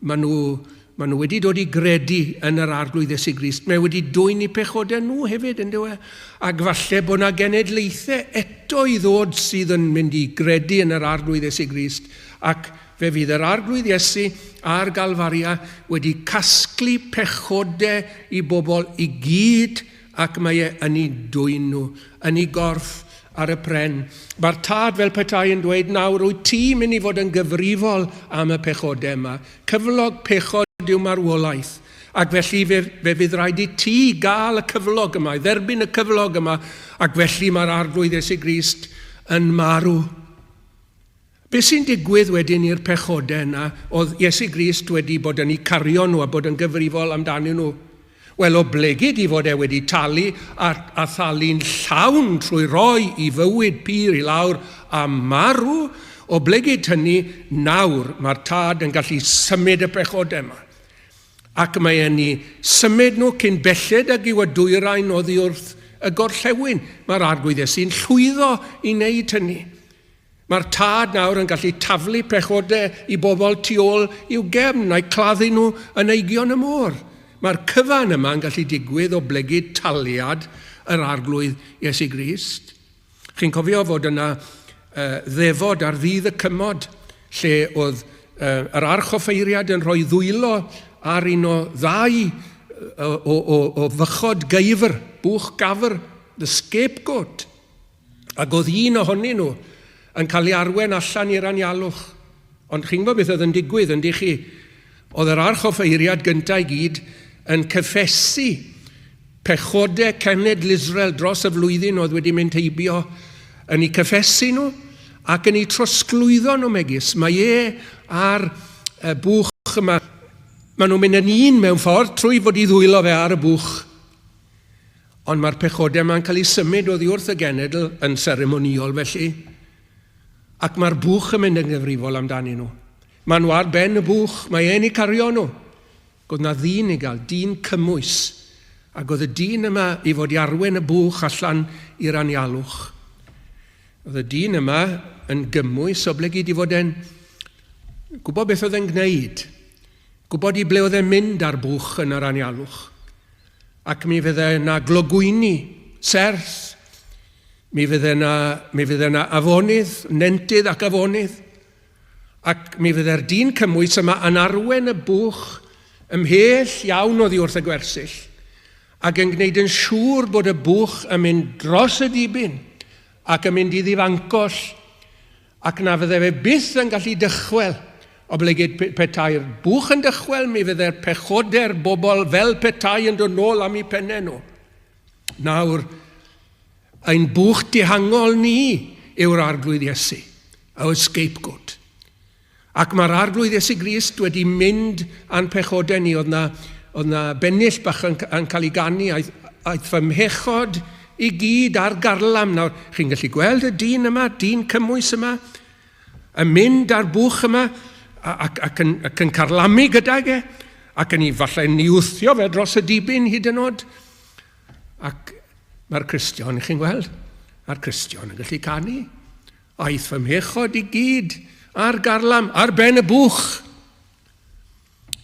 Maen nhw wedi dod I gredu yn yr arglwydd Iesu Grist. Mae wedi dwy'n I pechodau nhw hefyd, yn dywe. Ac falle bod yna genedlaethau eto I ddod sydd yn mynd I gredu yn yr arglwydd Iesu Grist. Ac fe fydd yr arglwydd Iesu a'r Galfaria wedi casglu pechodau I bobl I gyd, ac mae yn ei dwy'n nhw, yn ei gorff ar y pren. Mae'r tad fel petai yn dweud nawr, wyt ti mynd I fod yn gyfrifol am y pechodau yma. Cyflog pechod yw marwolaeth. Ac felly fe fydd rhaid I ti gael y cyflog yma, I dderbyn y cyflog yma, ac felly mae'r arglwydd Iesu Grist yn marw. Be sy'n digwydd wedyn i'r pechodau yna, oedd Iesu Grist wedi bod yn ei cario nhw a bod yn gyfrifol amdanyn nhw? Wel, o blegyd I fod wedi talu a thalu'n llawn trwy roi I fywyd pyr I lawr a marw, o blegyd hynny nawr mae'r tad yn gallu symud y pechodau yma. Ac mae yn ei symud nhw cyn belled ag yw y dwyrain oddi wrth y gorllewin. Mae'r arglwydd Iesu'n llwyddo I wneud hynny. Mae'r tad nawr yn gallu taflu pechodau I bobl tu ôl i'w gefn a'i claddu nhw yn eigion y môr. Mae'r cyfan yma yn gallu digwydd o blegyd taliad yr arglwydd Iesu Grist. Chi'n cofio fod yna ddefod ar ddydd y cymod, lle oedd yr archoffeiriad yn rhoi ddwylo ar un o ddau o fychod geifr, bwch gafr, the scapegoat. Ac oedd un ohonyn nhw yn cael ei arwen allan i'r anialwch. Ond chi'n gwybod beth oedd yn digwydd, ynddi chi? Oedd yr archoffeiriad gyntaf I gyd yn cyffesu pechodau cenedl Israel dros y flwyddyn oedd wedi mynd heibio, yn ei cyffesu nhw ac yn ei trosglwyddo nhw megis. Mae ar y bwch yma. Maen nhw'n mynd yn un mewn ffordd trwy fod I ddwylo fe ar y bwch. Ond mae'r pechodau yma'n cael ei symud oddi wrth y genedl yn seremoniol felly. Ac mae'r bwch yn mynd yn gyfrifol amdani nhw. Maen nhw ar ben y bwch, mae ei cario nhw. Oedd yna ddyn I gael, dyn cymwys. Ac oedd y dyn yma I fod I arwen y bwch allan i'r anialwch. Oedd y dyn yma yn gymwys o ble gyd I fod e'n gwybod beth oedd e'n gwneud. Gwybod I ble oedd e'n mynd ar bwch yn yr anialwch. Ac mi fydd yna glogwyni, serth. Mi fydd yna afonydd, nentydd ac afonydd. Ac mi fydd yr dyn cymwys yma yn arwen y bwch ymhell iawn oddi wrth y gwersyll, ac yn gwneud yn siŵr bod y bwch yn mynd dros y dibyn, ac yn mynd I ddifancoll, ac na fydde fe byth yn gallu dychwel, o blegyd petai'r bwch yn dychwel, mi fydde'r pechodau'r bobl fel petai yn dod nôl am I pennau nhw. Nawr, ein bwch dihangol ni yw'r arglwydd Iesu, our scapegoat. Ac mae'r arglwydd Iesu Grist wedi mynd a'n pechodau ni. Oedd na bennill bach yn cael ei ganu, aeth fy mhechod I gyd ar garlam. Nawr, chi'n gallu gweld y dyn yma, dyn cymwys yma, yn mynd ar bwch yma, ac yn carlamu gydag ac yn ei falle niwthio fe dros y dibyn hyd yn oed. Ac mae'r Cristion, chi'n gweld, mae'r Cristion yn gallu canu. Aeth fy mhechod I gyd ar garlam, ar ben y bwch,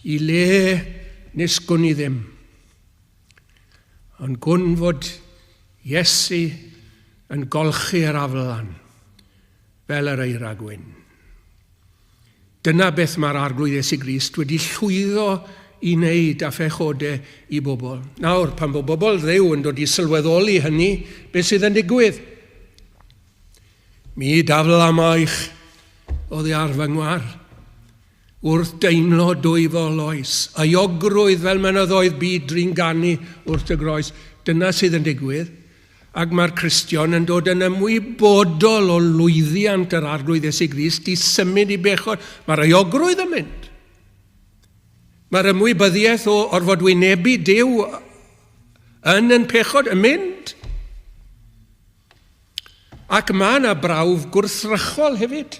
I le nisgwn I ddim. Ond gwn fod Iesu yn golchi'r aflan fel yr eira gwyn. Dyna beth mae'r arglwydd Iesu Grist wedi llwyddo i wneud a phechodau i bobl. Nawr, pan bod bobl Dduw yn dod i sylweddoli hynny, beth sydd yn digwydd? Mi dafl am eich oddi ar fy ngwar, wrth deimlo dwy fol oes, a iogrwydd fel mynyddoedd byd drin ganu wrth y groes. Dyna sydd yn digwydd. Ac mae'r Cristion yn dod yn ymwybodol o lwyddiant yr arglwydd Iesu Grist i symud i bechod. Mae'r iogrwydd yn mynd. Mae'r ymwybyddiaeth o orfodwynebu Duw yn pechod yn mynd. Ac mae yna brawf gwrthrychol hefyd.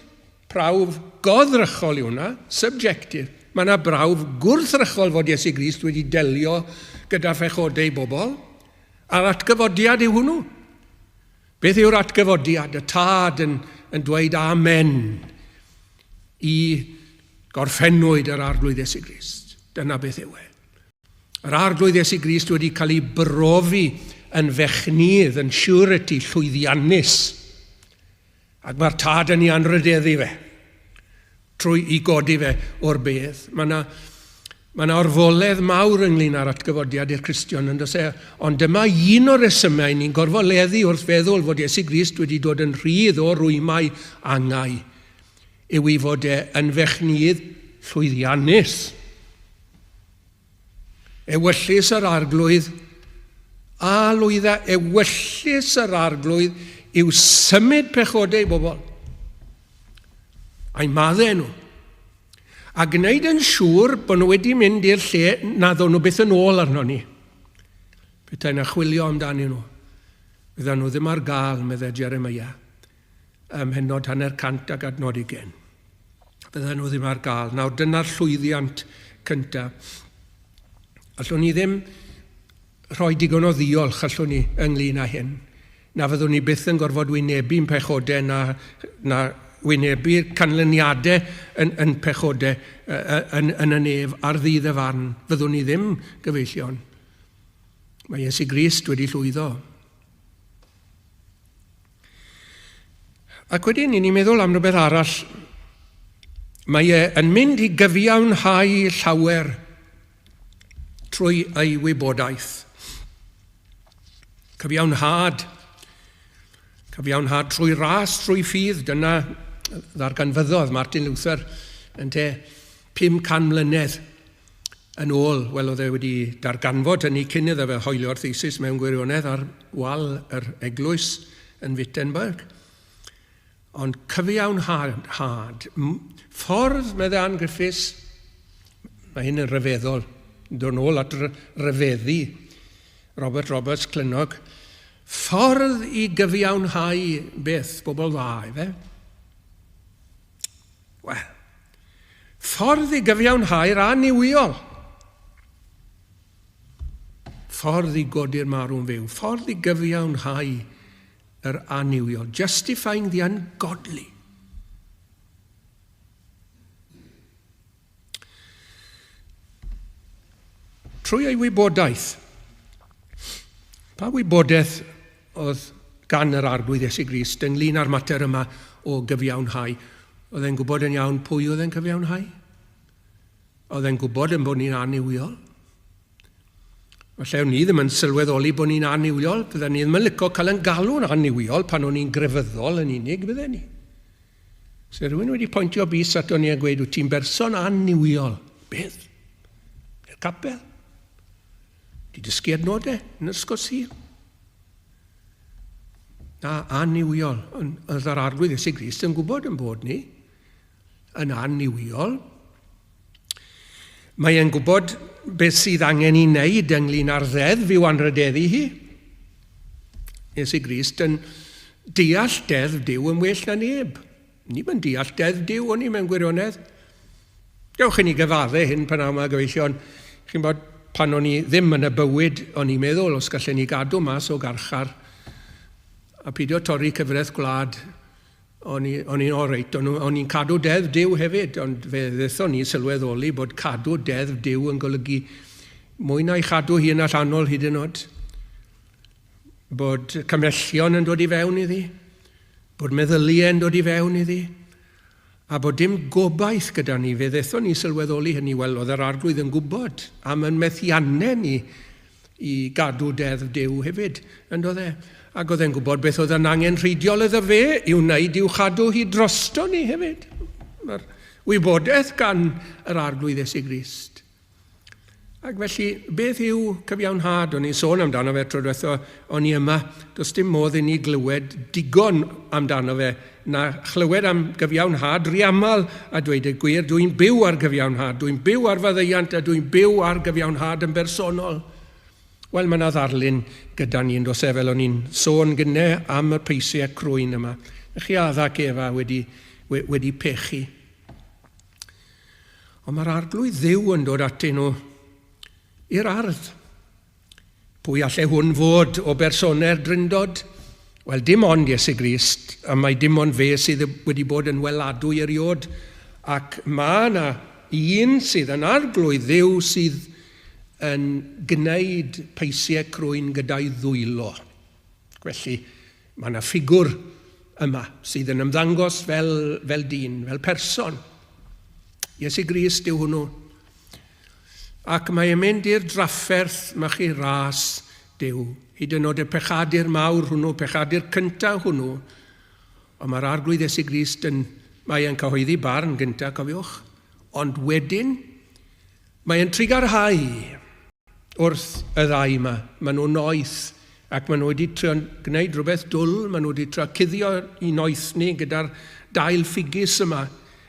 Prawf goddrychol yw hwnna, subjective. Mae yna brawf gwrthrychol fod Iesu Grist wedi delio gyda phechodau bobl. A'r atgyfodiad yw hwnnw. Beth yw'r atgyfodiad? Y tad yn dweud amen i gorffennwyd yr arglwydd Iesu Grist. Dyna beth yw e. Yr arglwydd Iesu Grist wedi cael ei brofi yn fechnydd, yn surety llwyddiannus. Ac mae'r tad yn ei anrydeddu fe, trwy i godi fe o'r bedd. Mae yna orfoledd mawr ynglyn â'r atgyfodiad i'r Cristion yn dweud, ond dyma un o'r resymau ni'n gorfoleddu wrth feddwl fod Iesu Grist wedi dod yn rhydd o rwymau angau, yw i fod yn fechnydd llwyddiannus. Ewyllys yr arglwydd a lwydda, ewyllys yr arglwydd yw symud pechodau bobl. A'i maddau nhw. A gwneud yn siŵr bod nhw wedi mynd i'r lle na ddod nhw byth yn ôl arno ni. Petai na chwilio amdani nhw. Fyddan nhw ddim ar gael, meddai Jeremia, hynod 100 ac adnod 20. Fyddan nhw ddim ar gael. Nawr, dyna'r llwyddiant cyntaf. Allwn ni ddim rhoi digon o ddiolch allwn ni ynglyn â hyn. Na fyddwn ni byth yn gorfod wynebu'n pechodau na wynebu'r canlyniadau yn pechodau yn y nef ar ddydd y farn. Fyddwn ni ddim gyfeillion. Mae Iesu Grist wedi llwyddo. Ac wedyn ni'n meddwl am rhywbeth arall. Mae yn mynd i gyfiawnhau llawer trwy ei wybodaeth. Cyfiawnhad trwy ras, trwy ffydd. Dyna ddarganfyddodd Martin Luther yn 500 mlynedd yn ôl. Wel, oedd e wedi darganfod hynny cyn iddo fe hoelio'r thesis mewn gwirionedd ar wal yr eglwys yn Wittenberg. Ond cyfiawnhad, ffordd meddai Ann Griffiths, mae hyn yn ryfeddol, dod nôl at ryfeddu Robert Roberts Clunog, ffordd i gyfiawnhau beth, bobl dda, efe? Wel, ffordd i gyfiawnhau'r aniwiol. Ffordd i godi'r marw'n fyw. Ffordd i gyfiawnhau yr aniwiol. Justifying the ungodly. Trwy ei wybodaeth. Pa wybodaeth oedd gan yr arglwydd Iesu Grist ynglyn â'r mater yma o gyfiawnhau? Oedd e'n gwybod yn iawn pwy oedd e'n cyfiawnhau? Oedd e'n gwybod yn bod ni'n aniwiol? Falle ni ddim yn sylweddoli bod ni'n aniwiol, bydden ni ddim yn licio cael yn galw'n aniwiol pan o'n ni'n grefyddol yn unig, bydden ni. So rhywun wedi pwyntio bys ato ni a gweud, wyt ti'n berson aniwiol? Beth? I'r capel? Di dysgu adnodau yn ysgol Sul. Na aniwiol. Oedd yr arglwydd Iesu Grist yn gwybod yn bod ni yn aniwiol. Mae e'n gwybod beth sydd angen i wneud ynglyn â'r ddeddf i'w anrydeddu hi. Iesu Grist yn deall deddf Duw yn well na neb. Ni yn deall deddf Duw o'n i mewn gwirionedd. Dewch i ni gyfadde hyn pan am y gyfeillion. Chi'n bod pan o'n i ddim yn y bywyd, o'n i'n meddwl os gallen ni gadw mas o garchar a pidio torri cyfraith gwlad, o'n i'n oreit, o'n i'n cadw deddf Duw hefyd, ond fe ddethon ni sylweddoli bod cadw deddf Duw yn golygu mwy na'i chadw hun allanol hyd yn oed. bod cymhellion yn dod i fewn iddi, bod meddyliau yn dod i fewn iddi, a bod dim gobaith gyda ni. Fe ddethon ni sylweddoli hynny, wel, oedd yr arglwydd yn gwybod am yn methiannau ni i gadw deddf Duw hefyd, yn oedd e. Ac oedd e'n gwybod beth oedd yn angen rheidiol iddo fe i wneud i'w chadw hi drosto ni hefyd. Mae'r wybodaeth gan yr arglwydd Iesu Grist. Ac felly, beth yw cyfiawnhad? O'n i'n sôn amdano fe tro diwetha o'n i yma. Does dim modd i ni glywed digon amdano fe na chlywed am gyfiawnhad riaml a dweud y gwir, dwi'n byw ar gyfiawnhad, dwi'n byw ar faddeuant a dwi'n byw ar gyfiawnhad yn bersonol. Wel, mae yna ddarlun gyda ni yn dos fel o'n i'n sôn gynnau am y peisiau crwyn yma. Chi addag Efa wedi pechu. Ond mae'r arglwydd Dduw yn dod atyn nhw i'r ardd. Pwy allai hwn fod o bersonau'r dryndod? Wel, dim ond Iesu Grist, a mae dim ond fe sydd wedi bod yn weladwy eriod, ac mae yna un sydd yn arglwydd Dduw sydd yn gwneud peisiau crwyn gyda'i ddwylo. Felly, mae yna ffigwr yma sydd yn ymddangos fel dyn, fel person. Iesu Grist yw hwnnw. Ac mae e'n mynd i'r drafferth mae chi ras Duw. Hyd yn oed y pechadur mawr hwnnw, pechadur cyntaf hwnnw. Ond mae'r arglwydd Iesu Grist mae e'n cyhoeddi barn gyntaf, cofiwch. Ond wedyn, mae e'n trigarhau wrth y ddau yma. Maen nhw'n noeth ac maen nhw wedi trio gwneud rhywbeth dwl. Maen nhw wedi trio cuddio i noethni gyda'r dail ffigys yma.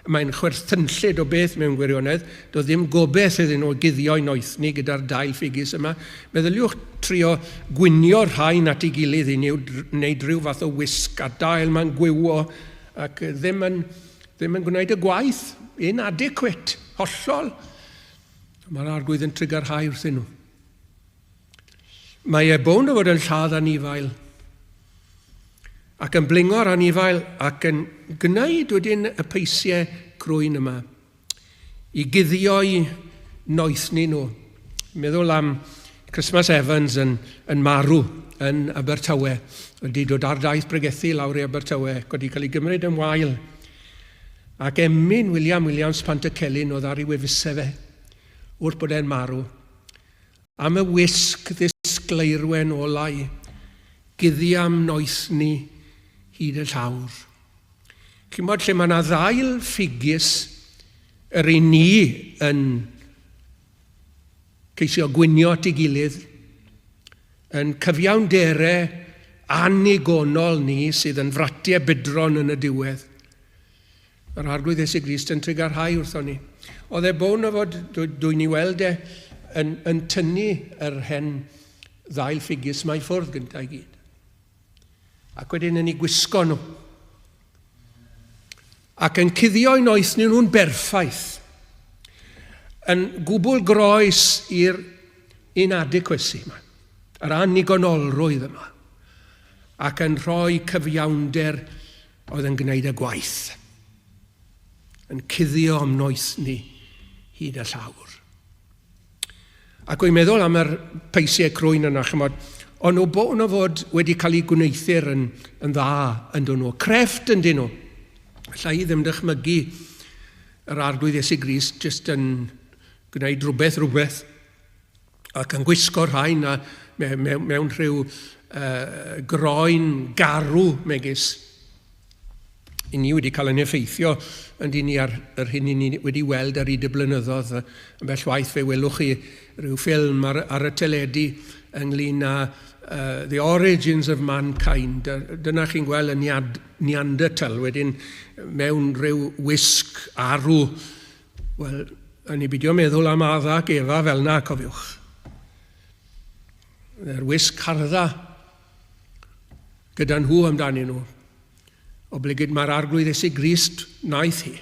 Mae'n chwerthynllid o beth mewn gwirionedd. Doedd ddim gobeith iddyn nhw guddio i noethni gyda'r dail ffigys yma. Meddyliwch trio gwynio'r rhain at ei gilydd i wneud rhyw fath o wisg a dail mae'n gwywo ac ddim yn gwneud y gwaith. Inadequate, hollol. Mae'r arglwydd yn trigarhau wrthyn nhw. Mae e bown o fod yn lladd anifail ac yn blingo'r anifail ac yn gwneud wedyn y peisiau crwyn yma i guddio i noethni nhw. Meddwl am Christmas Evans yn marw yn Abertawe. Wedi dod ar daith bregethu lawr i Abertawe ac wedi cael ei gymryd yn wael. Ac emyn Williams Pantycelyn oedd ar ei wefusau fe wrth bod e'n marw. Am y wisg ddisgleirwen olau guddiam noethni hyd y llawr. Chi'n bod lle mae yna ddail ffigys yr un ni yn ceisio gwynio at ei gilydd, yn cyfiawnderau anigonol ni sydd yn fratiau bydron yn y diwedd. Yr arglwydd Iesu Grist yn trigarhau wrtho ni. Oedd e bown o fod, dwi'n ni weld yn tynnu yr hen ddail ffigys mae ffwrdd gyntaf i gyd. Ac wedyn yn ei gwisgo nhw. Ac yn cuddio i noethni nhw'n berffaith. Yn gwbl groes i'r inadequacy yma. Yr anigonolrwydd yma. Ac yn rhoi cyfiawnder oedd yn gwneud y gwaith. Yn cuddio am noethni hyd y llawr. Ac wy'n meddwl am yr peisiau crwyn yna, chymod, ond nhw bod nhw fod wedi cael ei gwneithir yn dda yn dyn nhw. Crefft yn dyn nhw. Lla i ddim dychmygu yr arglwydd Iesu Grist jyst yn gwneud rhywbeth ac yn gwisgo'r rhain a mewn rhyw groen garw megis. I ni wedi cael yn effeithio yn dyn ni ar yr hyn i ni wedi weld ar hyd y blynyddoedd. Yn bell waith fe welwch chi rhyw ffilm ar y teledu ynglyn â The Origins of Mankind. Dyna chi'n gweld y Neanderthal wedyn mewn rhyw wisg arw. Wel, yn ei beidio meddwl am Adda ac Efa fel na, cofiwch. Yr wisg hardda gyda nhw amdanyn nhw. Obligyd mae'r arglwydd Iesu Grist naeth hi.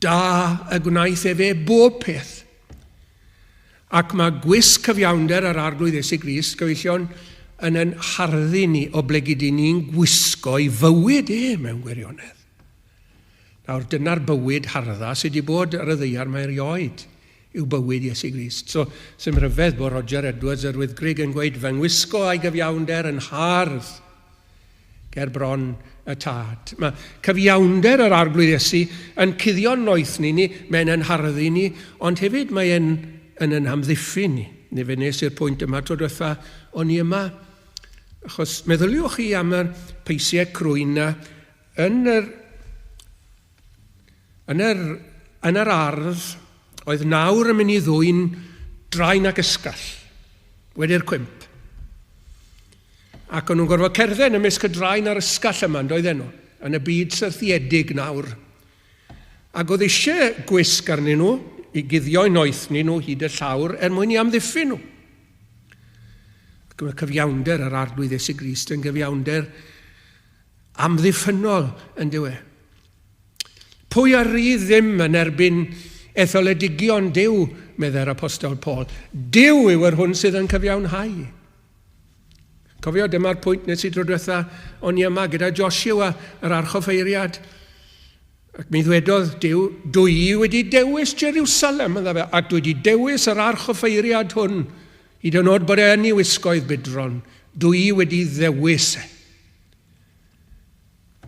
Da y gwnaeth e fe bob peth. Ac mae gwisg cyfiawnder yr arglwydd Iesu Grist gyfeillion yn harddu ni obligyd i ni'n gwisgo i fywyd mewn gwirionedd. Nawr, dyna'r bywyd hardda sydd wedi bod ar y ddaear mae erioed. yw bywyd Iesu Grist. So, sy'n rhyfedd bod Roger Edwards yr wyddgrig yn gweud, fy ngwisgo a'i gyfiawnder yn hardd ger bron y tad. Mae cyfiawnder yr arglwydd Iesu yn cuddio'n noeth ni, mae'n yn harddu ni, ond hefyd mae'n yn amddiffyn ni. Neu fe nes i'r pwynt yma tro diwetha o'n i yma. Achos meddyliwch chi am yr peisiau crwyn na yn yr ardd oedd nawr yn mynd i ddwyn draen ac ysgall wedi'r cwmp. Ac o'n nhw'n gorfod cerdded ymysg y draen a'r ysgall yma, doedd enw, yn y byd syrthiedig nawr. Ac oedd eisiau gwisg arnyn nhw, i guddio'i noeth nhw hyd y llawr mwyn i amddiffyn nhw. Ac mae cyfiawnder yr arglwydd Iesu Grist yn gyfiawnder amddiffynol yn dywe. Pwy ar ddim yn erbyn etholedigion Duw, medde'r apostol Paul. Duw yw yr hwn sydd yn cyfiawnhau. Cofio, dyma'r pwynt nes i dro diwetha o'n i yma gyda Joshua, yr archoffeiriad. Ac mi ddwedodd Duw, dwi wedi dewis Jerusalem, ac dwi wedi dewis yr archoffeiriad hwn, hyd yn oed bod e'n ei wisgoedd bydron. Dwi wedi ddewis e.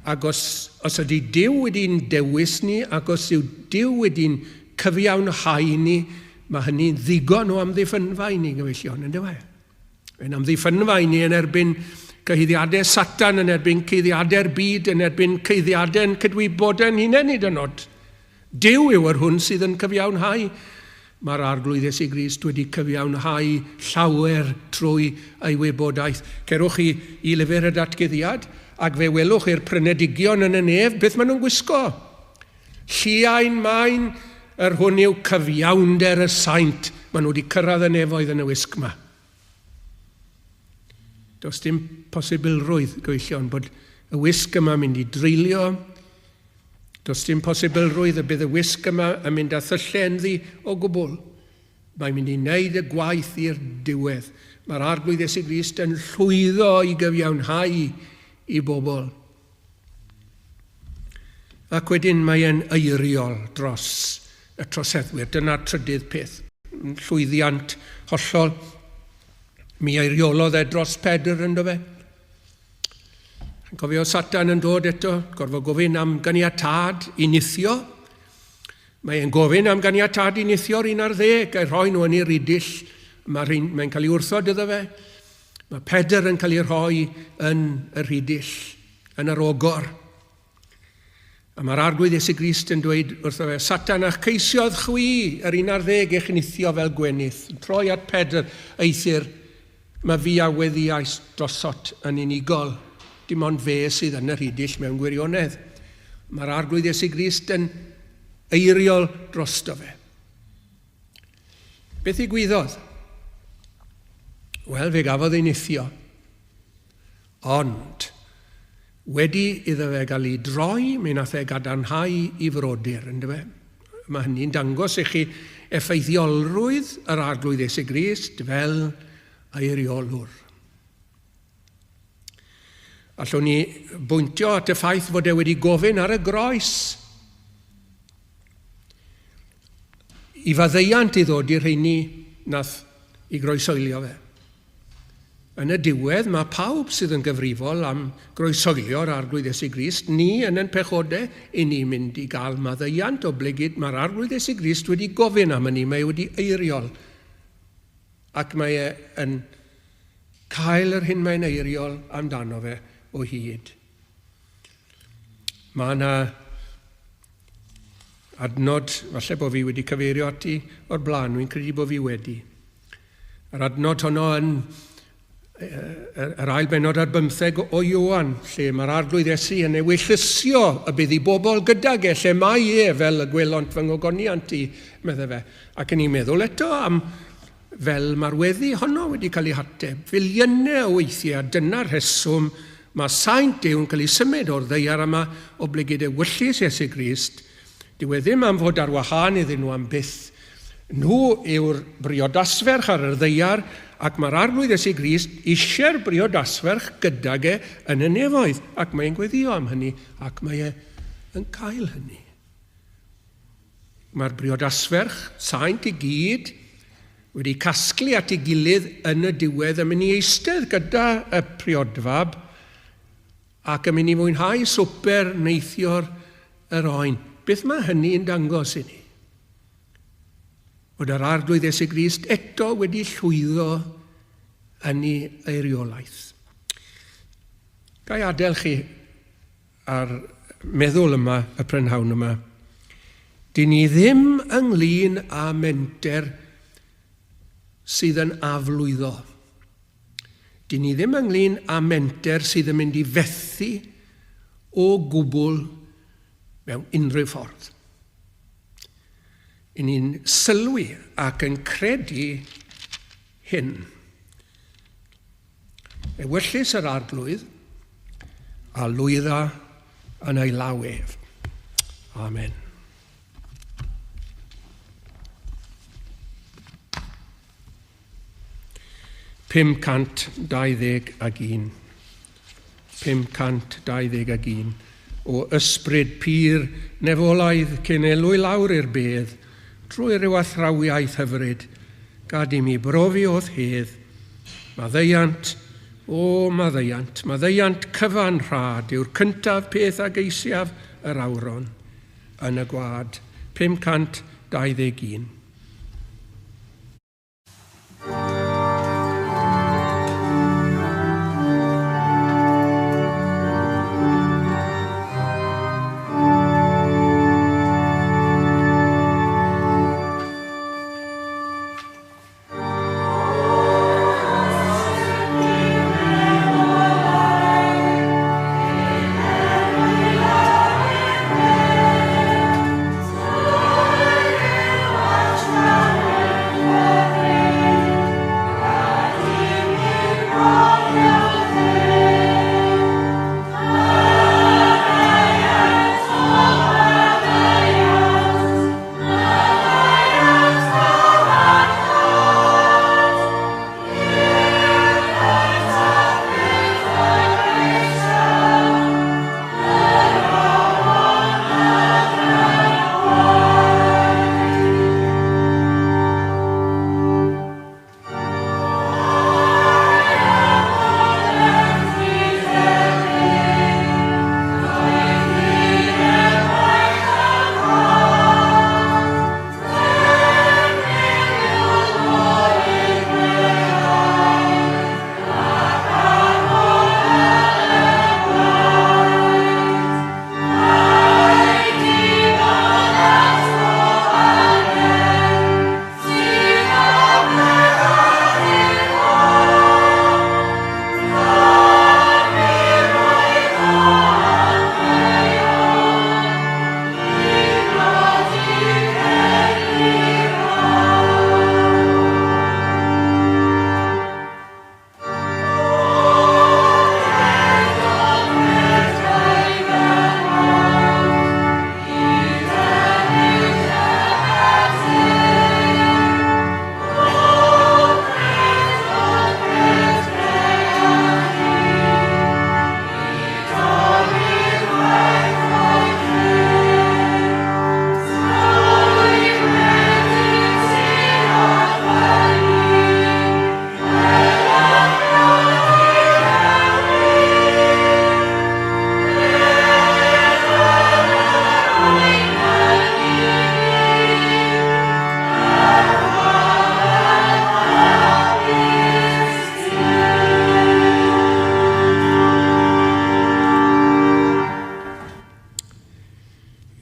Ac os ydy Duw wedi'n dewis ni, ac os yw Duw wedi'n cyfiawnhau ni, mae hynny'n ddigon o amddiffynfau ni gyfellion, yn dywe. Mae'n amddiffynfau ni yn erbyn cyhyddiadau Satan, yn erbyn cyhyddiadau'r byd, yn erbyn cyhyddiadau'n cydwybodau'n hunain hyd yn oed. Duw yw yr hwn sydd yn cyfiawnhau. Mae'r arglwydd Iesu Grist wedi cyfiawnhau llawer trwy ei wybodaeth. Cerwch chi i lyfr y datguddiad, ac fe welwch i'r prynedigion yn y nef, beth maen nhw'n gwisgo. Lluain maen, yr hwn yw cyfiawnder y saint. Maen nhw wedi cyrraedd y nefoedd yn y wisg yma. Does dim posibilrwydd, gyfellion, bod y wisg yma yn mynd i dreulio. Does dim posibilrwydd y bydd y wisg yma yn mynd â thyllenddi o gwbl. Mae'n mynd i wneud y gwaith i'r diwedd. Mae'r arglwydd Iesu Grist yn llwyddo i gyfiawnhau i bobl. Ac wedyn mae'n eiriol dros y troseddwyr. Dyna'r trydydd peth. Llwyddiant hollol. Mi eiriolodd dros Pedr yn do fe. Cofio Satan yn dod eto, gorfod gofyn am ganiatad i nithio. Mae'n gofyn am ganiatad i nithio'r 11, a'i rhoi nhw yn ei ridill. Mae'n cael ei wrthod iddo fe. Mae Pedr yn cael ei rhoi yn y ridill, yn yr ogor. A mae'r arglwydd Iesu Grist yn dweud wrtho fe, Satan a'ch ceisiodd chwi yr 11 eich nithio fel gwenydd. Troi at Pedr, eithir, mae fi a weddiais drosot yn unigol. Dim ond fe sydd yn yr ridill mewn gwirionedd. Mae'r arglwydd Iesu Grist yn eiriol drosto fe. Beth ddigwyddodd? Wel, fe gafodd ei nithio. Ond, wedi iddo fe gael ei droi, mi nath e gadarnhau i frodyr, ynddo fe. Mae hynny'n dangos i chi effeithiolrwydd yr arglwydd Iesu Grist fel eiriolwr. Allwn ni bwyntio at y ffaith fod e wedi gofyn ar y groes i faddeiant i ddod i'r rheini nath i groesoelio fe. Yn y diwedd mae pawb sydd yn gyfrifol am groesoelio'r arglwydd Iesu Grist, ni yn ein pechodau, i ni mynd i gael maddeiant o bligyd. Mae'r arglwydd Iesu Grist wedi gofyn am hynny, mae wedi eiriol. Ac mae yn cael yr hyn mae'n eiriol amdano fe o hyd. Mae yna adnod, falle bod fi wedi cyfeirio ati o'r blaen, dwi'n credu bod fi wedi. Yr adnod honno yn yr ail bennod ar 15 o Ioan, lle mae'r arglwydd Iesu yn ewyllysio y bydd i bobl gydag e, lle mae e fel y gwelont fy ngogoniant i, meddai fe. Ac yn ei meddwl eto am fel mae'r weddi honno wedi cael ei hateb. Filiynau o weithiau, dyna'r rheswm mae saint Duw yn cael ei symud o'r ddeiar yma o bligyd Ewyllys Iesu Grist. Dyw e ddim am fod ar wahân iddyn nhw am byth. Nhw yw'r briodasferch ar y ddeiar, ac mae'r arglwydd Iesu Grist eisiau'r briodasferch gydag e yn y nefoedd, ac mae'n gweddio am hynny, ac mae e yn cael hynny. Mae'r briodasferch, saint I gyd, wedi casglu at ei gilydd yn y diwedd yn mynd I eistedd gyda y priodfab ac yn mynd I mwynhau swper neithiwr yr oen. Beth mae hynny'n dangos I ni? Bod yr arglwydd Iesu Grist eto wedi llwyddo yn ei eiriolaeth. Gai adael chi ar meddwl yma, y prynhawn yma. Dyn ni ddim ynglyn â menter sydd yn aflwyddo. Dyn ni ddim ynglyn â menter sydd yn mynd I fethu o gwbl mewn unrhyw ffordd. I ni'n sylwi ac yn credu hyn. Ewyllys yr arglwydd a lwydda yn ei lawef. Amen. Pum cant 21. 521 o ysbryd pur nefolaidd cyn elwy lawr i'r bedd, trwy ryw athrawiaeth hyfryd, gad I mi brofi o'th hedd, maddeiant, o maddeiant cyfan rhad yw'r cyntaf peth ag eisiaf yr awron yn y gwad. 521.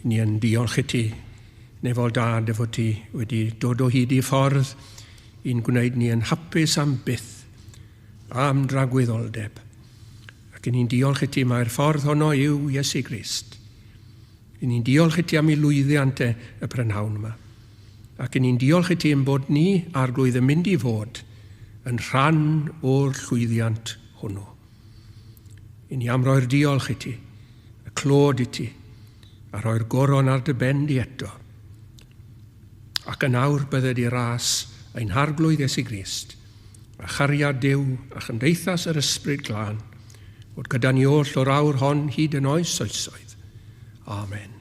Ni yn diolch I ti, nefol dad efo ti wedi dod o hyd I ffordd i'n gwneud ni yn hapus am byth, am dragwyddoldeb. Ac ni'n diolch I ti mae'r ffordd honno yw Iesu Grist. Ni'n diolch I ti am ei lwyddiant y prynhawn yma. Ac ni'n diolch I ti am bod ni arglwydd yn mynd I fod yn rhan o'r llwyddiant hwnnw. Ni am roi'r diolch I ti, y clod I ti, a rhoi'r goron ar dy ben di eto. Ac yn awr bydde di ras ein harglwydd Iesu Grist, a chariad Duw a chymdeithas yr ysbryd glân, fod gyda ni oll o'r awr hon hyd yn oes oesoedd. Amen.